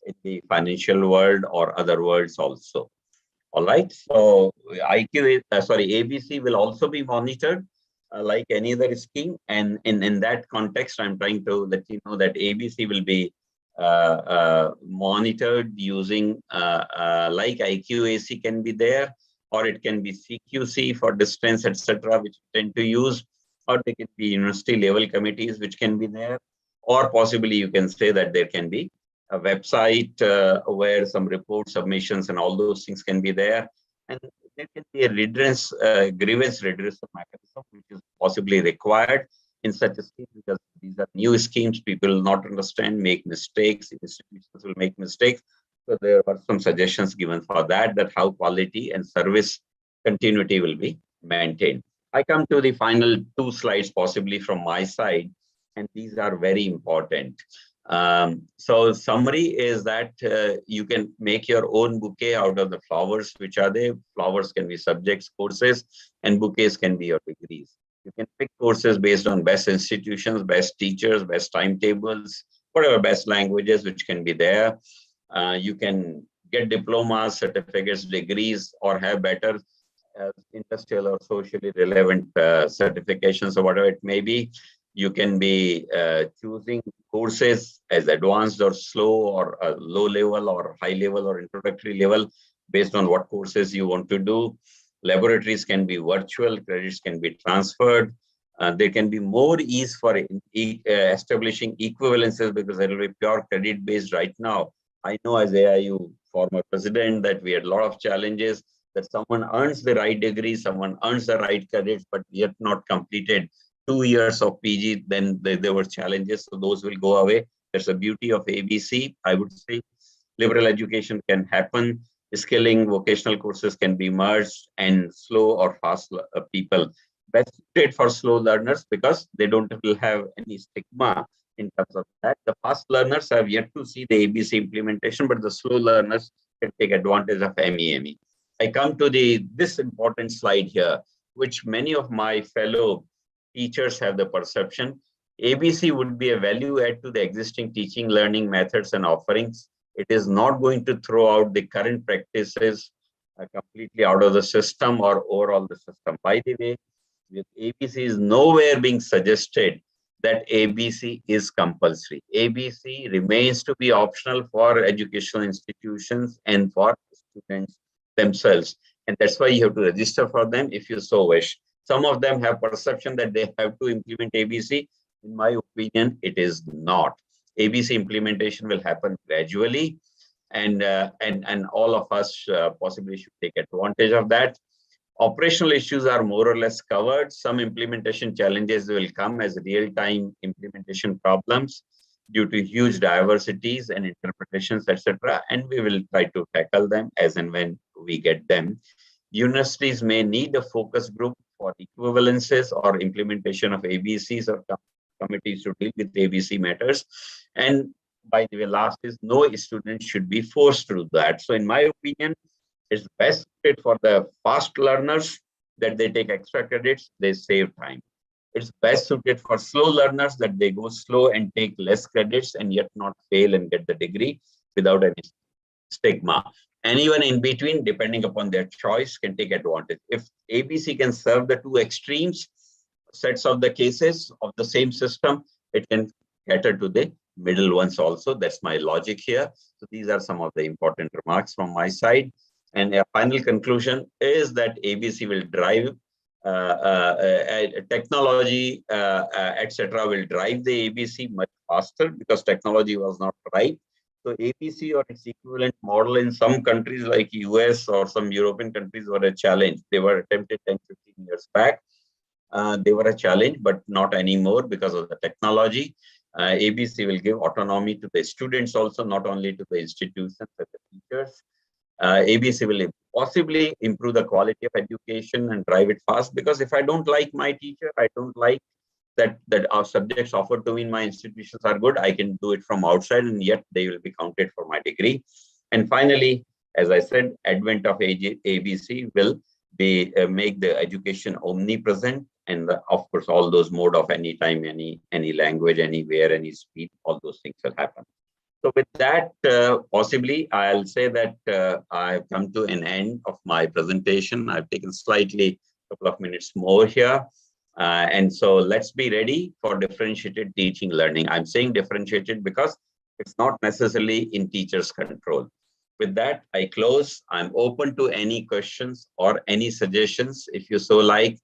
in the financial world or other worlds also. All right. So ABC will also be monitored like any other scheme. And in that context, I'm trying to let you know that ABC will be monitored using like IQAC can be there, or it can be CQC for distance, etc., which tend to use, or they can be university level committees, which can be there, or possibly you can say that there can be a website where some report submissions and all those things can be there. And there can be a grievance redressal mechanism, which is possibly required in such a scheme, because these are new schemes, people will not understand, make mistakes, institutions will make mistakes. So there were some suggestions given for that how quality and service continuity will be maintained. I come to the final 2 slides possibly from my side, and these are very important. So summary is that you can make your own bouquet out of the flowers, which are there. Flowers can be subjects, courses, and bouquets can be your degrees. You can pick courses based on best institutions, best teachers, best timetables, whatever best languages, which can be there. You can get diplomas, certificates, degrees, or have better industrial or socially relevant certifications or whatever it may be. You can be choosing courses as advanced or slow or low level or high level or introductory level based on what courses you want to do. Laboratories can be virtual, credits can be transferred. There can be more ease for establishing equivalences because it will be pure credit based right now. I know as AIU former president that we had a lot of challenges that someone earns the right degree, someone earns the right credits, but yet not completed 2 years of PG, then there were challenges. So those will go away. That's the beauty of ABC. I would say liberal education can happen. Skilling, vocational courses can be merged, and slow or fast people best suited for slow learners because they don't will have any stigma in terms of that. The fast learners have yet to see the ABC implementation, but the slow learners can take advantage of MEME. I come to this important slide here, which many of my fellow teachers have the perception. ABC would be a value add to the existing teaching learning methods and offerings. It is not going to throw out the current practices completely out of the system or overall the system. By the way, with ABC is nowhere being suggested that ABC is compulsory. ABC remains to be optional for educational institutions and for students themselves. And that's why you have to register for them if you so wish. Some of them have perception that they have to implement ABC. In my opinion, it is not. ABC implementation will happen gradually, and all of us possibly should take advantage of that. Operational issues are more or less covered. Some implementation challenges will come as real-time implementation problems due to huge diversities and interpretations, etc. And we will try to tackle them as and when we get them. Universities may need a focus group for equivalences or implementation of ABCs or committees to deal with ABC matters. And by the way, last is no student should be forced to do that. So in my opinion, it's best suited for the fast learners that they take extra credits, they save time. It's best suited for slow learners that they go slow and take less credits and yet not fail and get the degree without any stigma. Anyone in between, depending upon their choice, can take advantage. If ABC can serve the two extremes, sets of the cases of the same system, it can cater to the middle ones also. That's my logic here. So these are some of the important remarks from my side. And a final conclusion is that ABC will drive technology, etc., will drive the ABC much faster because technology was not ripe. So ABC or its equivalent model in some countries like US or some European countries were a challenge. They were attempted 10, 15 years back. They were a challenge, but not anymore because of the technology. ABC will give autonomy to the students also, not only to the institutions and the teachers. ABC will possibly improve the quality of education and drive it fast, because if I don't like my teacher, I don't like that our subjects offered to me in my institutions are good, I can do it from outside and yet they will be counted for my degree. And finally, as I said, advent of ABC will we make the education omnipresent, and of course, all those mode of anytime, any language, anywhere, any speed, all those things will happen. So with that, possibly, I'll say that I've come to an end of my presentation. I've taken slightly a couple of minutes more here. And so let's be ready for differentiated teaching learning. I'm saying differentiated because it's not necessarily in teachers' control. With that, I close. I'm open to any questions or any suggestions. If you so like,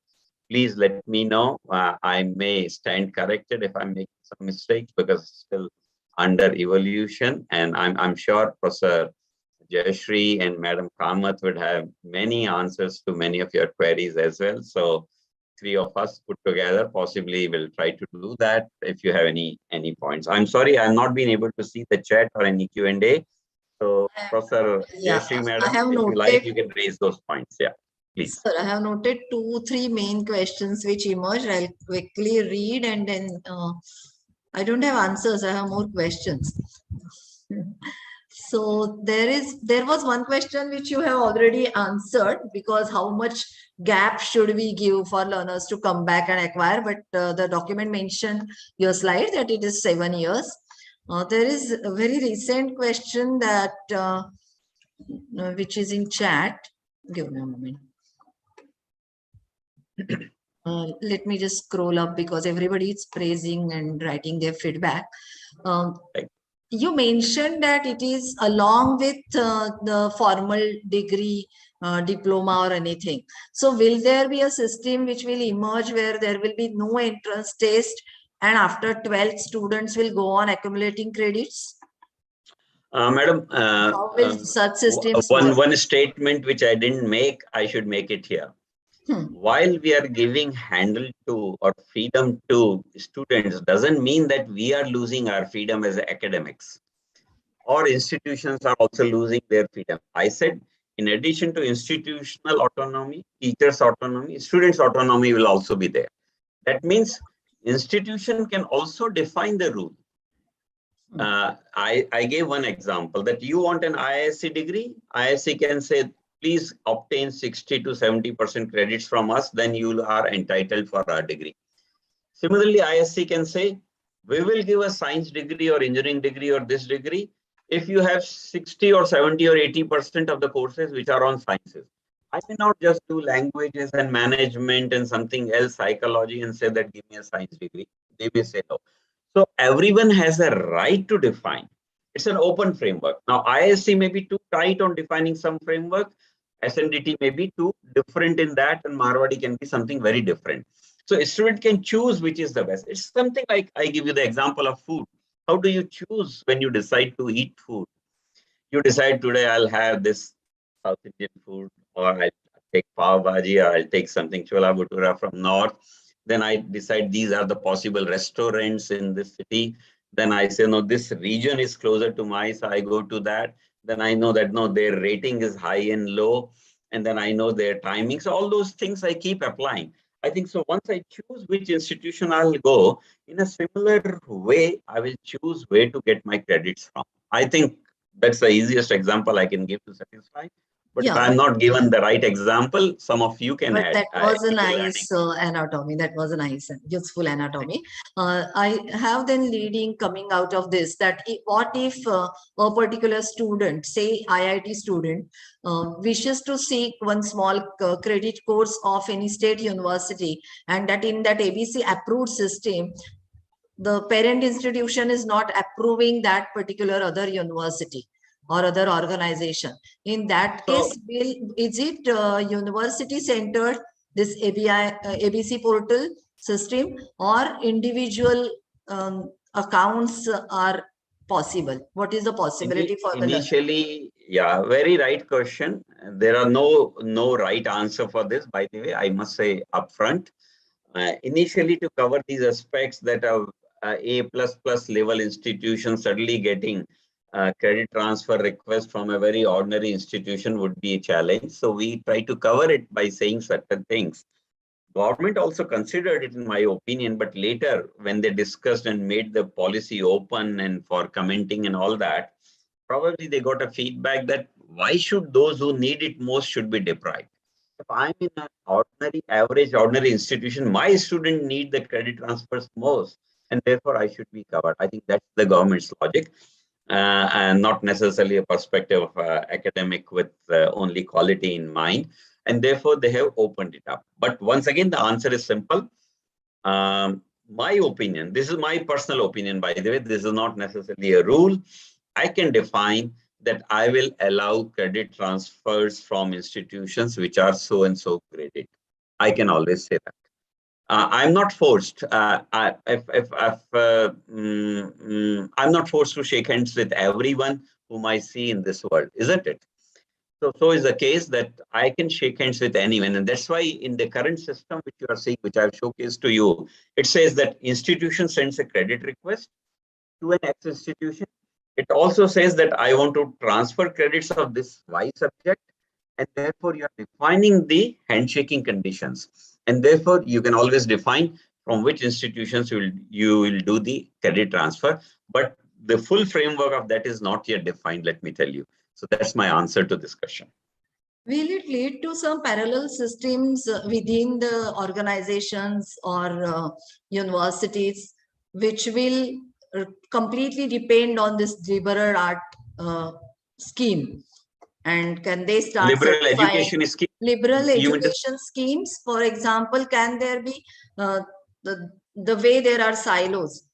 please let me know. I may stand corrected if I make some mistakes, because it's still under evolution. And I'm sure Professor Jayashree and Madam Kamath would have many answers to many of your queries as well. So three of us put together possibly will try to do that. If you have any points, I'm sorry I've not been able to see the chat or any Q&A. So Professor Jayashree, Madam, I have if noted, you like, you can raise those points. Yeah, please. Sir, I have noted 2-3 main questions which emerged. I'll quickly read, and then I don't have answers. I have more questions. So there was one question which you have already answered, because how much gap should we give for learners to come back and acquire? But the document mentioned your slide that it is 7 years. There is a very recent question that which is in chat. Give me a moment. Let me just scroll up, because everybody is praising and writing their feedback. You mentioned that it is along with the formal degree, diploma or anything. So will there be a system which will emerge where there will be no entrance test, and after 12th students will go on accumulating credits? Madam, how will such systems one statement which I didn't make, I should make it here. While we are giving handle to or freedom to students, doesn't mean that we are losing our freedom as academics, or institutions are also losing their freedom. I said, in addition to institutional autonomy, teachers' autonomy, students' autonomy will also be there. That means institution can also define the rule. I gave one example that you want an IISc degree. IISc can say, please obtain 60 to 70% credits from us, then you are entitled for our degree. Similarly, IISc can say, we will give a science degree or engineering degree or this degree if you have 60 or 70 or 80% of the courses which are on sciences. I may not just do languages and management and something else, psychology, and say that give me a science degree. They may say no. So everyone has a right to define. It's an open framework. Now, IISc may be too tight on defining some framework. SNDT may be too different in that, and Marwadi can be something very different. So a student can choose which is the best. It's something like, I give you the example of food. How do you choose when you decide to eat food? You decide today I'll have this South Indian food, or I'll take pav bhaji, or I'll take something chola bhatura from north. Then I decide these are the possible restaurants in this city. Then I say, no, this region is closer to my, so I go to that. Then I know that, no, their rating is high and low. And then I know their timing. So all those things I keep applying. I think so once I choose which institution I'll go, in a similar way, I will choose where to get my credits from. I think that's the easiest example I can give to satisfy. But if I'm not given the right example, some of you can add. That was a nice anatomy. That was a nice and useful anatomy. I have then leading coming out of this that what if a particular student, say IIT student, wishes to seek one small credit course of any state university, and that in that ABC approved system, the parent institution is not approving that particular other university or other organization. In that case, is it university centered, this ABC portal system, or individual accounts are possible? What is the possibility for the initially? Yeah, very right question. There are no right answer for this, by the way, I must say upfront. Initially, to cover these aspects that are A++ level institutions suddenly getting credit transfer request from a very ordinary institution would be a challenge. So we try to cover it by saying certain things. Government also considered it, in my opinion, but later when they discussed and made the policy open and for commenting and all that, probably they got a feedback that why should those who need it most should be deprived? If I'm in an ordinary institution, my student need the credit transfers most, and therefore I should be covered. I think that's the government's logic, and not necessarily a perspective of academic with only quality in mind. And therefore, they have opened it up. But once again, the answer is simple. My opinion, this is my personal opinion, by the way, this is not necessarily a rule. I can define that I will allow credit transfers from institutions which are so and so graded. I can always say that. I'm not forced. I'm not forced to shake hands with everyone whom I see in this world, isn't it? So is the case that I can shake hands with anyone. And that's why in the current system, which you are seeing, which I've showcased to you, it says that institution sends a credit request to an X institution. It also says that I want to transfer credits of this Y subject. And therefore, you are defining the handshaking conditions. And therefore, you can always define from which institutions you will do the credit transfer. But the full framework of that is not yet defined, let me tell you. So that's my answer to this question. Will it lead to some parallel systems within the organizations or universities, which will completely depend on this liberal art scheme? And can they start Liberal education scheme? Liberal education schemes? For example, can there be the way there are silos?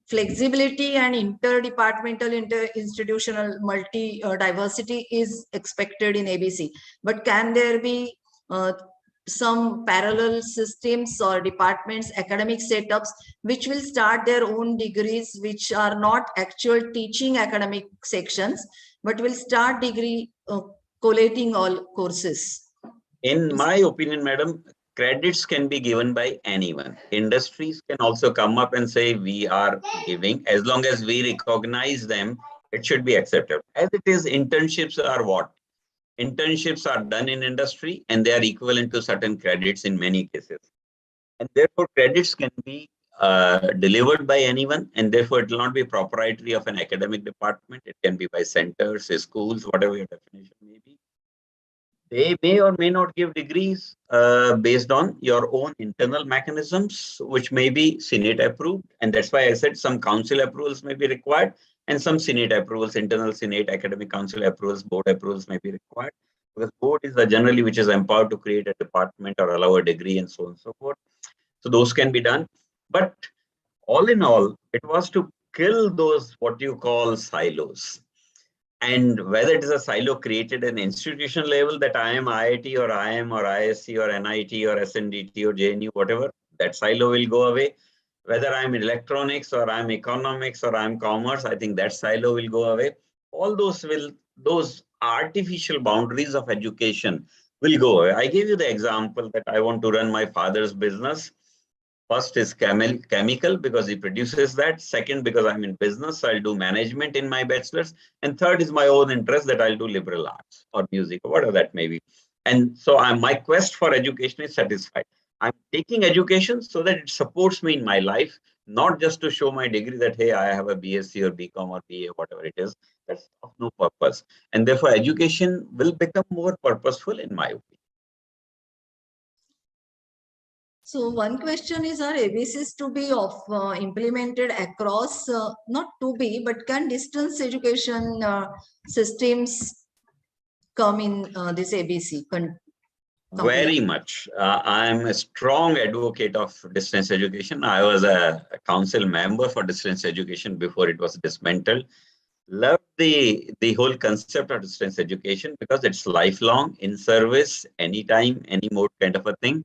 Flexibility and interdepartmental, interinstitutional diversity is expected in ABC. But can there be some parallel systems or departments, academic setups, which will start their own degrees, which are not actual teaching academic sections, but will start degree collating all courses? In my opinion, madam, credits can be given by anyone. Industries can also come up and say, we are giving, as long as we recognize them, it should be accepted. As it is, internships are what? Internships are done in industry and they are equivalent to certain credits in many cases. And therefore, credits can be delivered by anyone, and therefore it will not be proprietary of an academic department. It can be by centers, schools, whatever your definition may be. They may or may not give degrees based on your own internal mechanisms, which may be Senate approved. And that's why I said some council approvals may be required and some Senate approvals, internal Senate, academic council approvals, board approvals may be required. Because board is generally which is empowered to create a department or allow a degree and so on and so forth. So those can be done. But all in all, it was to kill those what you call silos. And whether it is a silo created at an institution level that I am IIT or IIM or ISC or NIT or SNDT or JNU, whatever, that silo will go away. Whether I'm in electronics or I'm economics or I'm commerce, I think that silo will go away. All those artificial boundaries of education will go away. I gave you the example that I want to run my father's business. First is chemical because he produces that. Second, because I'm in business, so I'll do management in my bachelor's. And third is my own interest that I'll do liberal arts or music or whatever that may be. And so my quest for education is satisfied. I'm taking education so that it supports me in my life, not just to show my degree that, hey, I have a BSc or BCom or BA, whatever it is. That's of no purpose. And therefore, education will become more purposeful in my opinion. So one question is, are ABCs to be implemented across, not to be, but can distance education systems come in this ABC? Very much. I am a strong advocate of distance education. I was a council member for distance education before it was dismantled. Love the whole concept of distance education because it's lifelong, in service, anytime, any mode kind of a thing.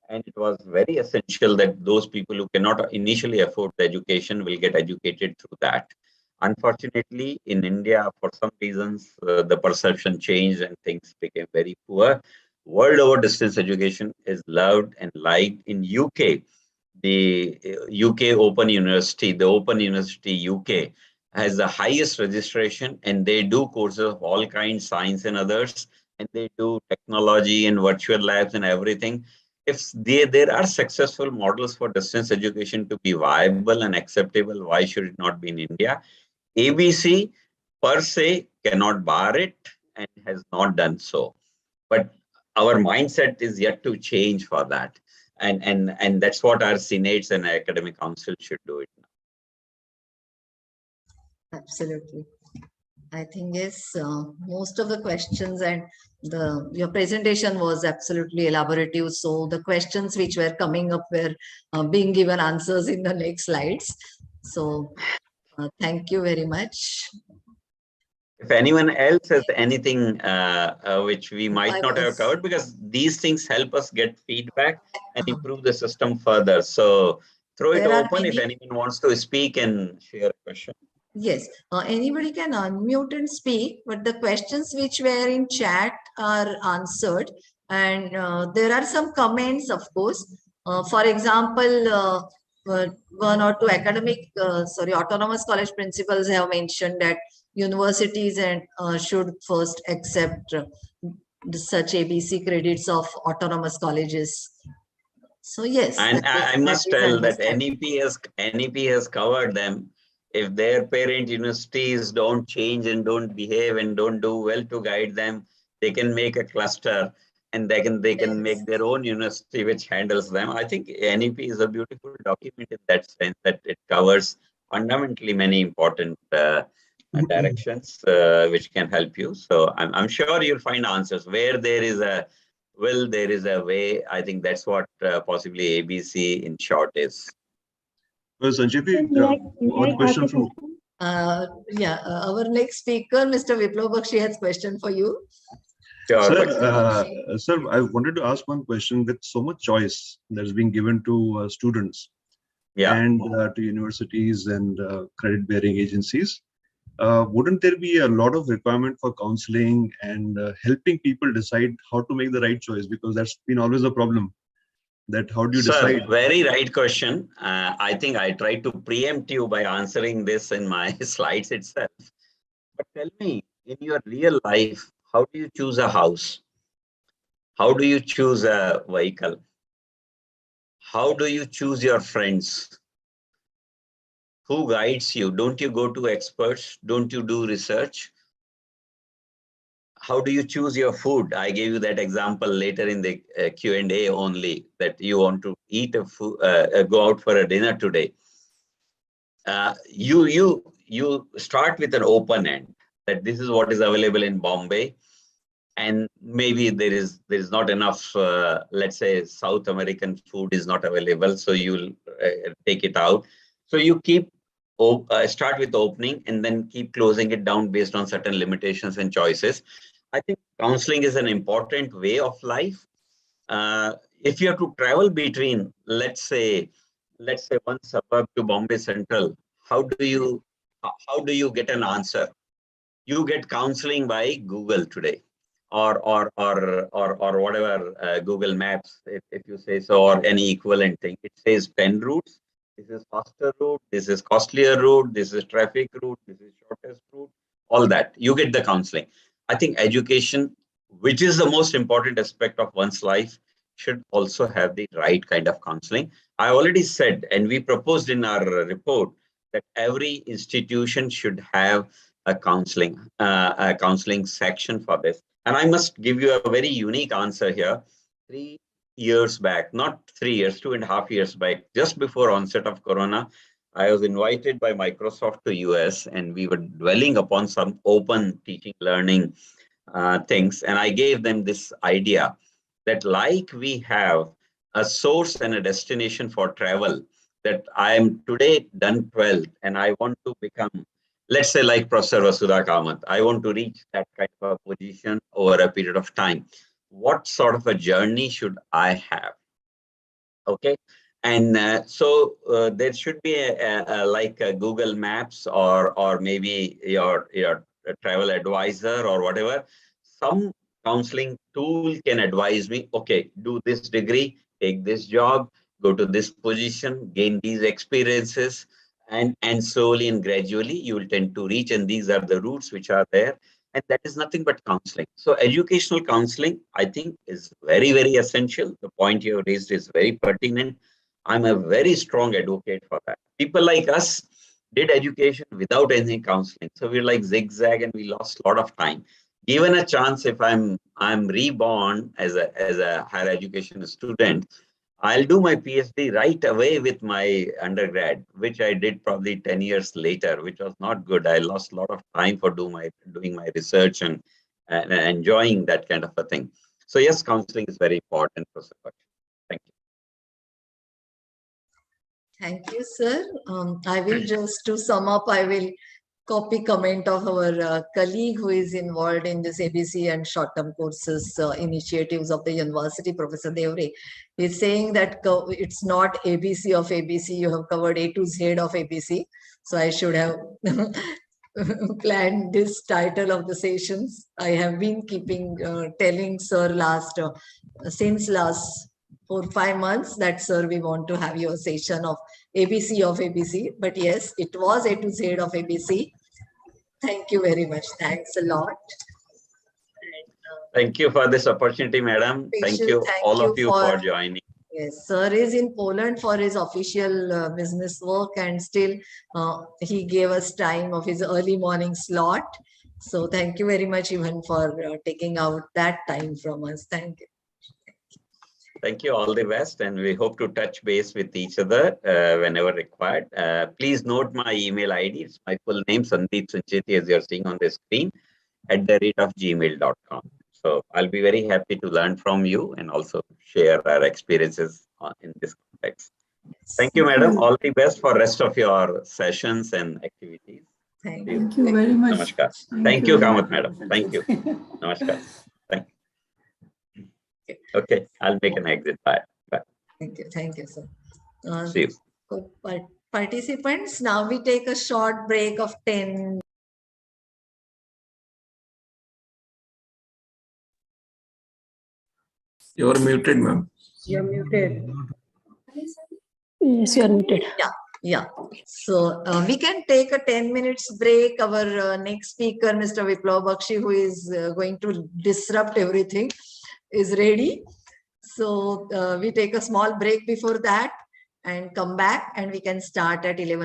And it was very essential that those people who cannot initially afford the education will get educated through that. Unfortunately, in India, for some reasons, the perception changed and things became very poor. World over, distance education is loved and liked. In UK, the UK Open University, the Open University UK has the highest registration, and they do courses of all kinds, science and others, and they do technology and virtual labs and everything. If there are successful models for distance education to be viable and acceptable, why should it not be in India? ABC per se cannot bar it and has not done so. But our mindset is yet to change for that. And that's what our senates and academic council should do it now. Absolutely. I think yes, most of the questions and your presentation was absolutely elaborative. So the questions which were coming up were being given answers in the next slides. So thank you very much. If anyone else has anything which we might not have covered, because these things help us get feedback and improve the system further. So throw it open if anyone wants to speak and share a question. Yes, anybody can unmute and speak, but the questions which were in chat are answered. And there are some comments, of course. For example, one or two autonomous college principals have mentioned that universities and should first accept such ABC credits of autonomous colleges. So yes, and I must tell that NEP has covered them. If their parent universities don't change and don't behave and don't do well to guide them, they can make a cluster and they can make their own university which handles them. I think NEP is a beautiful document in that sense, that it covers fundamentally many important directions which can help you. So I'm sure you'll find answers. Where there is a will, there is a way. I think that's what possibly ABC in short is. Well, Sancheti, one question from... our next speaker, Mr. Viplav Bakshi, has a question for you. Sure, sir, I wanted to ask one question. With so much choice that's being given to students and to universities and credit-bearing agencies, wouldn't there be a lot of requirement for counseling and helping people decide how to make the right choice? Because that's been always a problem. That how do you decide? Very right question. I think I tried to preempt you by answering this in my slides itself. But tell me, in your real life, how do you choose a house? How do you choose a vehicle? How do you choose your friends? Who guides you? Don't you go to experts? Don't you do research? How do you choose your food? I gave you that example later in the Q&A only, that you want to eat a food, go out for a dinner today. You start with an open end, that this is what is available in Bombay, and maybe there is not enough. Let's say South American food is not available, so you'll take it out. So you keep start with opening and then keep closing it down based on certain limitations and choices. I think counseling is an important way of life. If you have to travel between, let's say one suburb to Bombay Central, how do you get an answer? You get counseling by Google today, or whatever Google Maps, if you say so, or any equivalent thing. It says 10 routes. This is faster route. This is costlier route. This is traffic route. This is shortest route. All that you get the counseling. I think education, which is the most important aspect of one's life, should also have the right kind of counseling. I already said, and we proposed in our report, that every institution should have a counseling section for this. And I must give you a very unique answer here. 3 years back, not 3 years, 2.5 years back, just before onset of Corona, I was invited by Microsoft to US, and we were dwelling upon some open teaching learning things. And I gave them this idea that, like we have a source and a destination for travel, that I am today done 12th and I want to become, let's say, like Professor Vasudha Kamath, I want to reach that kind of a position over a period of time. What sort of a journey should I have? Okay. And so there should be like a Google Maps or maybe your travel advisor or whatever. Some counseling tool can advise me, okay, do this degree, take this job, go to this position, gain these experiences, and slowly and gradually you will tend to reach, and these are the routes which are there. And that is nothing but counseling. So educational counseling, I think, is very, very essential. The point you have raised is very pertinent. I'm a very strong advocate for that. People like us did education without any counseling. So we're like zigzag and we lost a lot of time. Given a chance, if I'm I'm reborn as a higher education student, I'll do my PhD right away with my undergrad, which I did probably 10 years later, which was not good. I lost a lot of time for doing my research and enjoying that kind of a thing. So yes, counseling is very important for support. Thank you. Thank you, sir. I will just, to sum up, I will copy comment of our colleague who is involved in this ABC and short-term courses initiatives of the university, Professor Devre. He's saying that it's not ABC of ABC, you have covered A to Z of ABC. So I should have planned this title of the sessions. I have been keeping telling sir since last 4 or 5 months that sir, we want to have your session of ABC of ABC, but yes, it was A to Z of ABC. Thank you very much. Thanks a lot. Thank you for this opportunity, madam. Thank you all of you for joining. Yes, sir is in Poland for his official business work, and still he gave us time of his early morning slot. So thank you very much even for taking out that time from us. Thank you. Thank you. All the best. And we hope to touch base with each other whenever required. Please note my email ID. It's my full name, Sandeep Sancheti, as you're seeing on the screen, @gmail.com. So I'll be very happy to learn from you and also share our experiences in this context. Thank you, madam. All the best for rest of your sessions and activities. Thank you very much. Namaskar. Thank you, Kamath, madam. Thank you. Namaskar. Thank you. Okay, I'll make an exit. Bye. Bye. Thank you, sir. See you. Participants, now we take a short break of 10. You're muted, ma'am. You're muted. Yes, you are muted. Yeah. So we can take a 10 minutes break. Our next speaker, Mr. Viplav Bakshi, who is going to disrupt everything, is ready. So we take a small break before that and come back, and we can start at 11.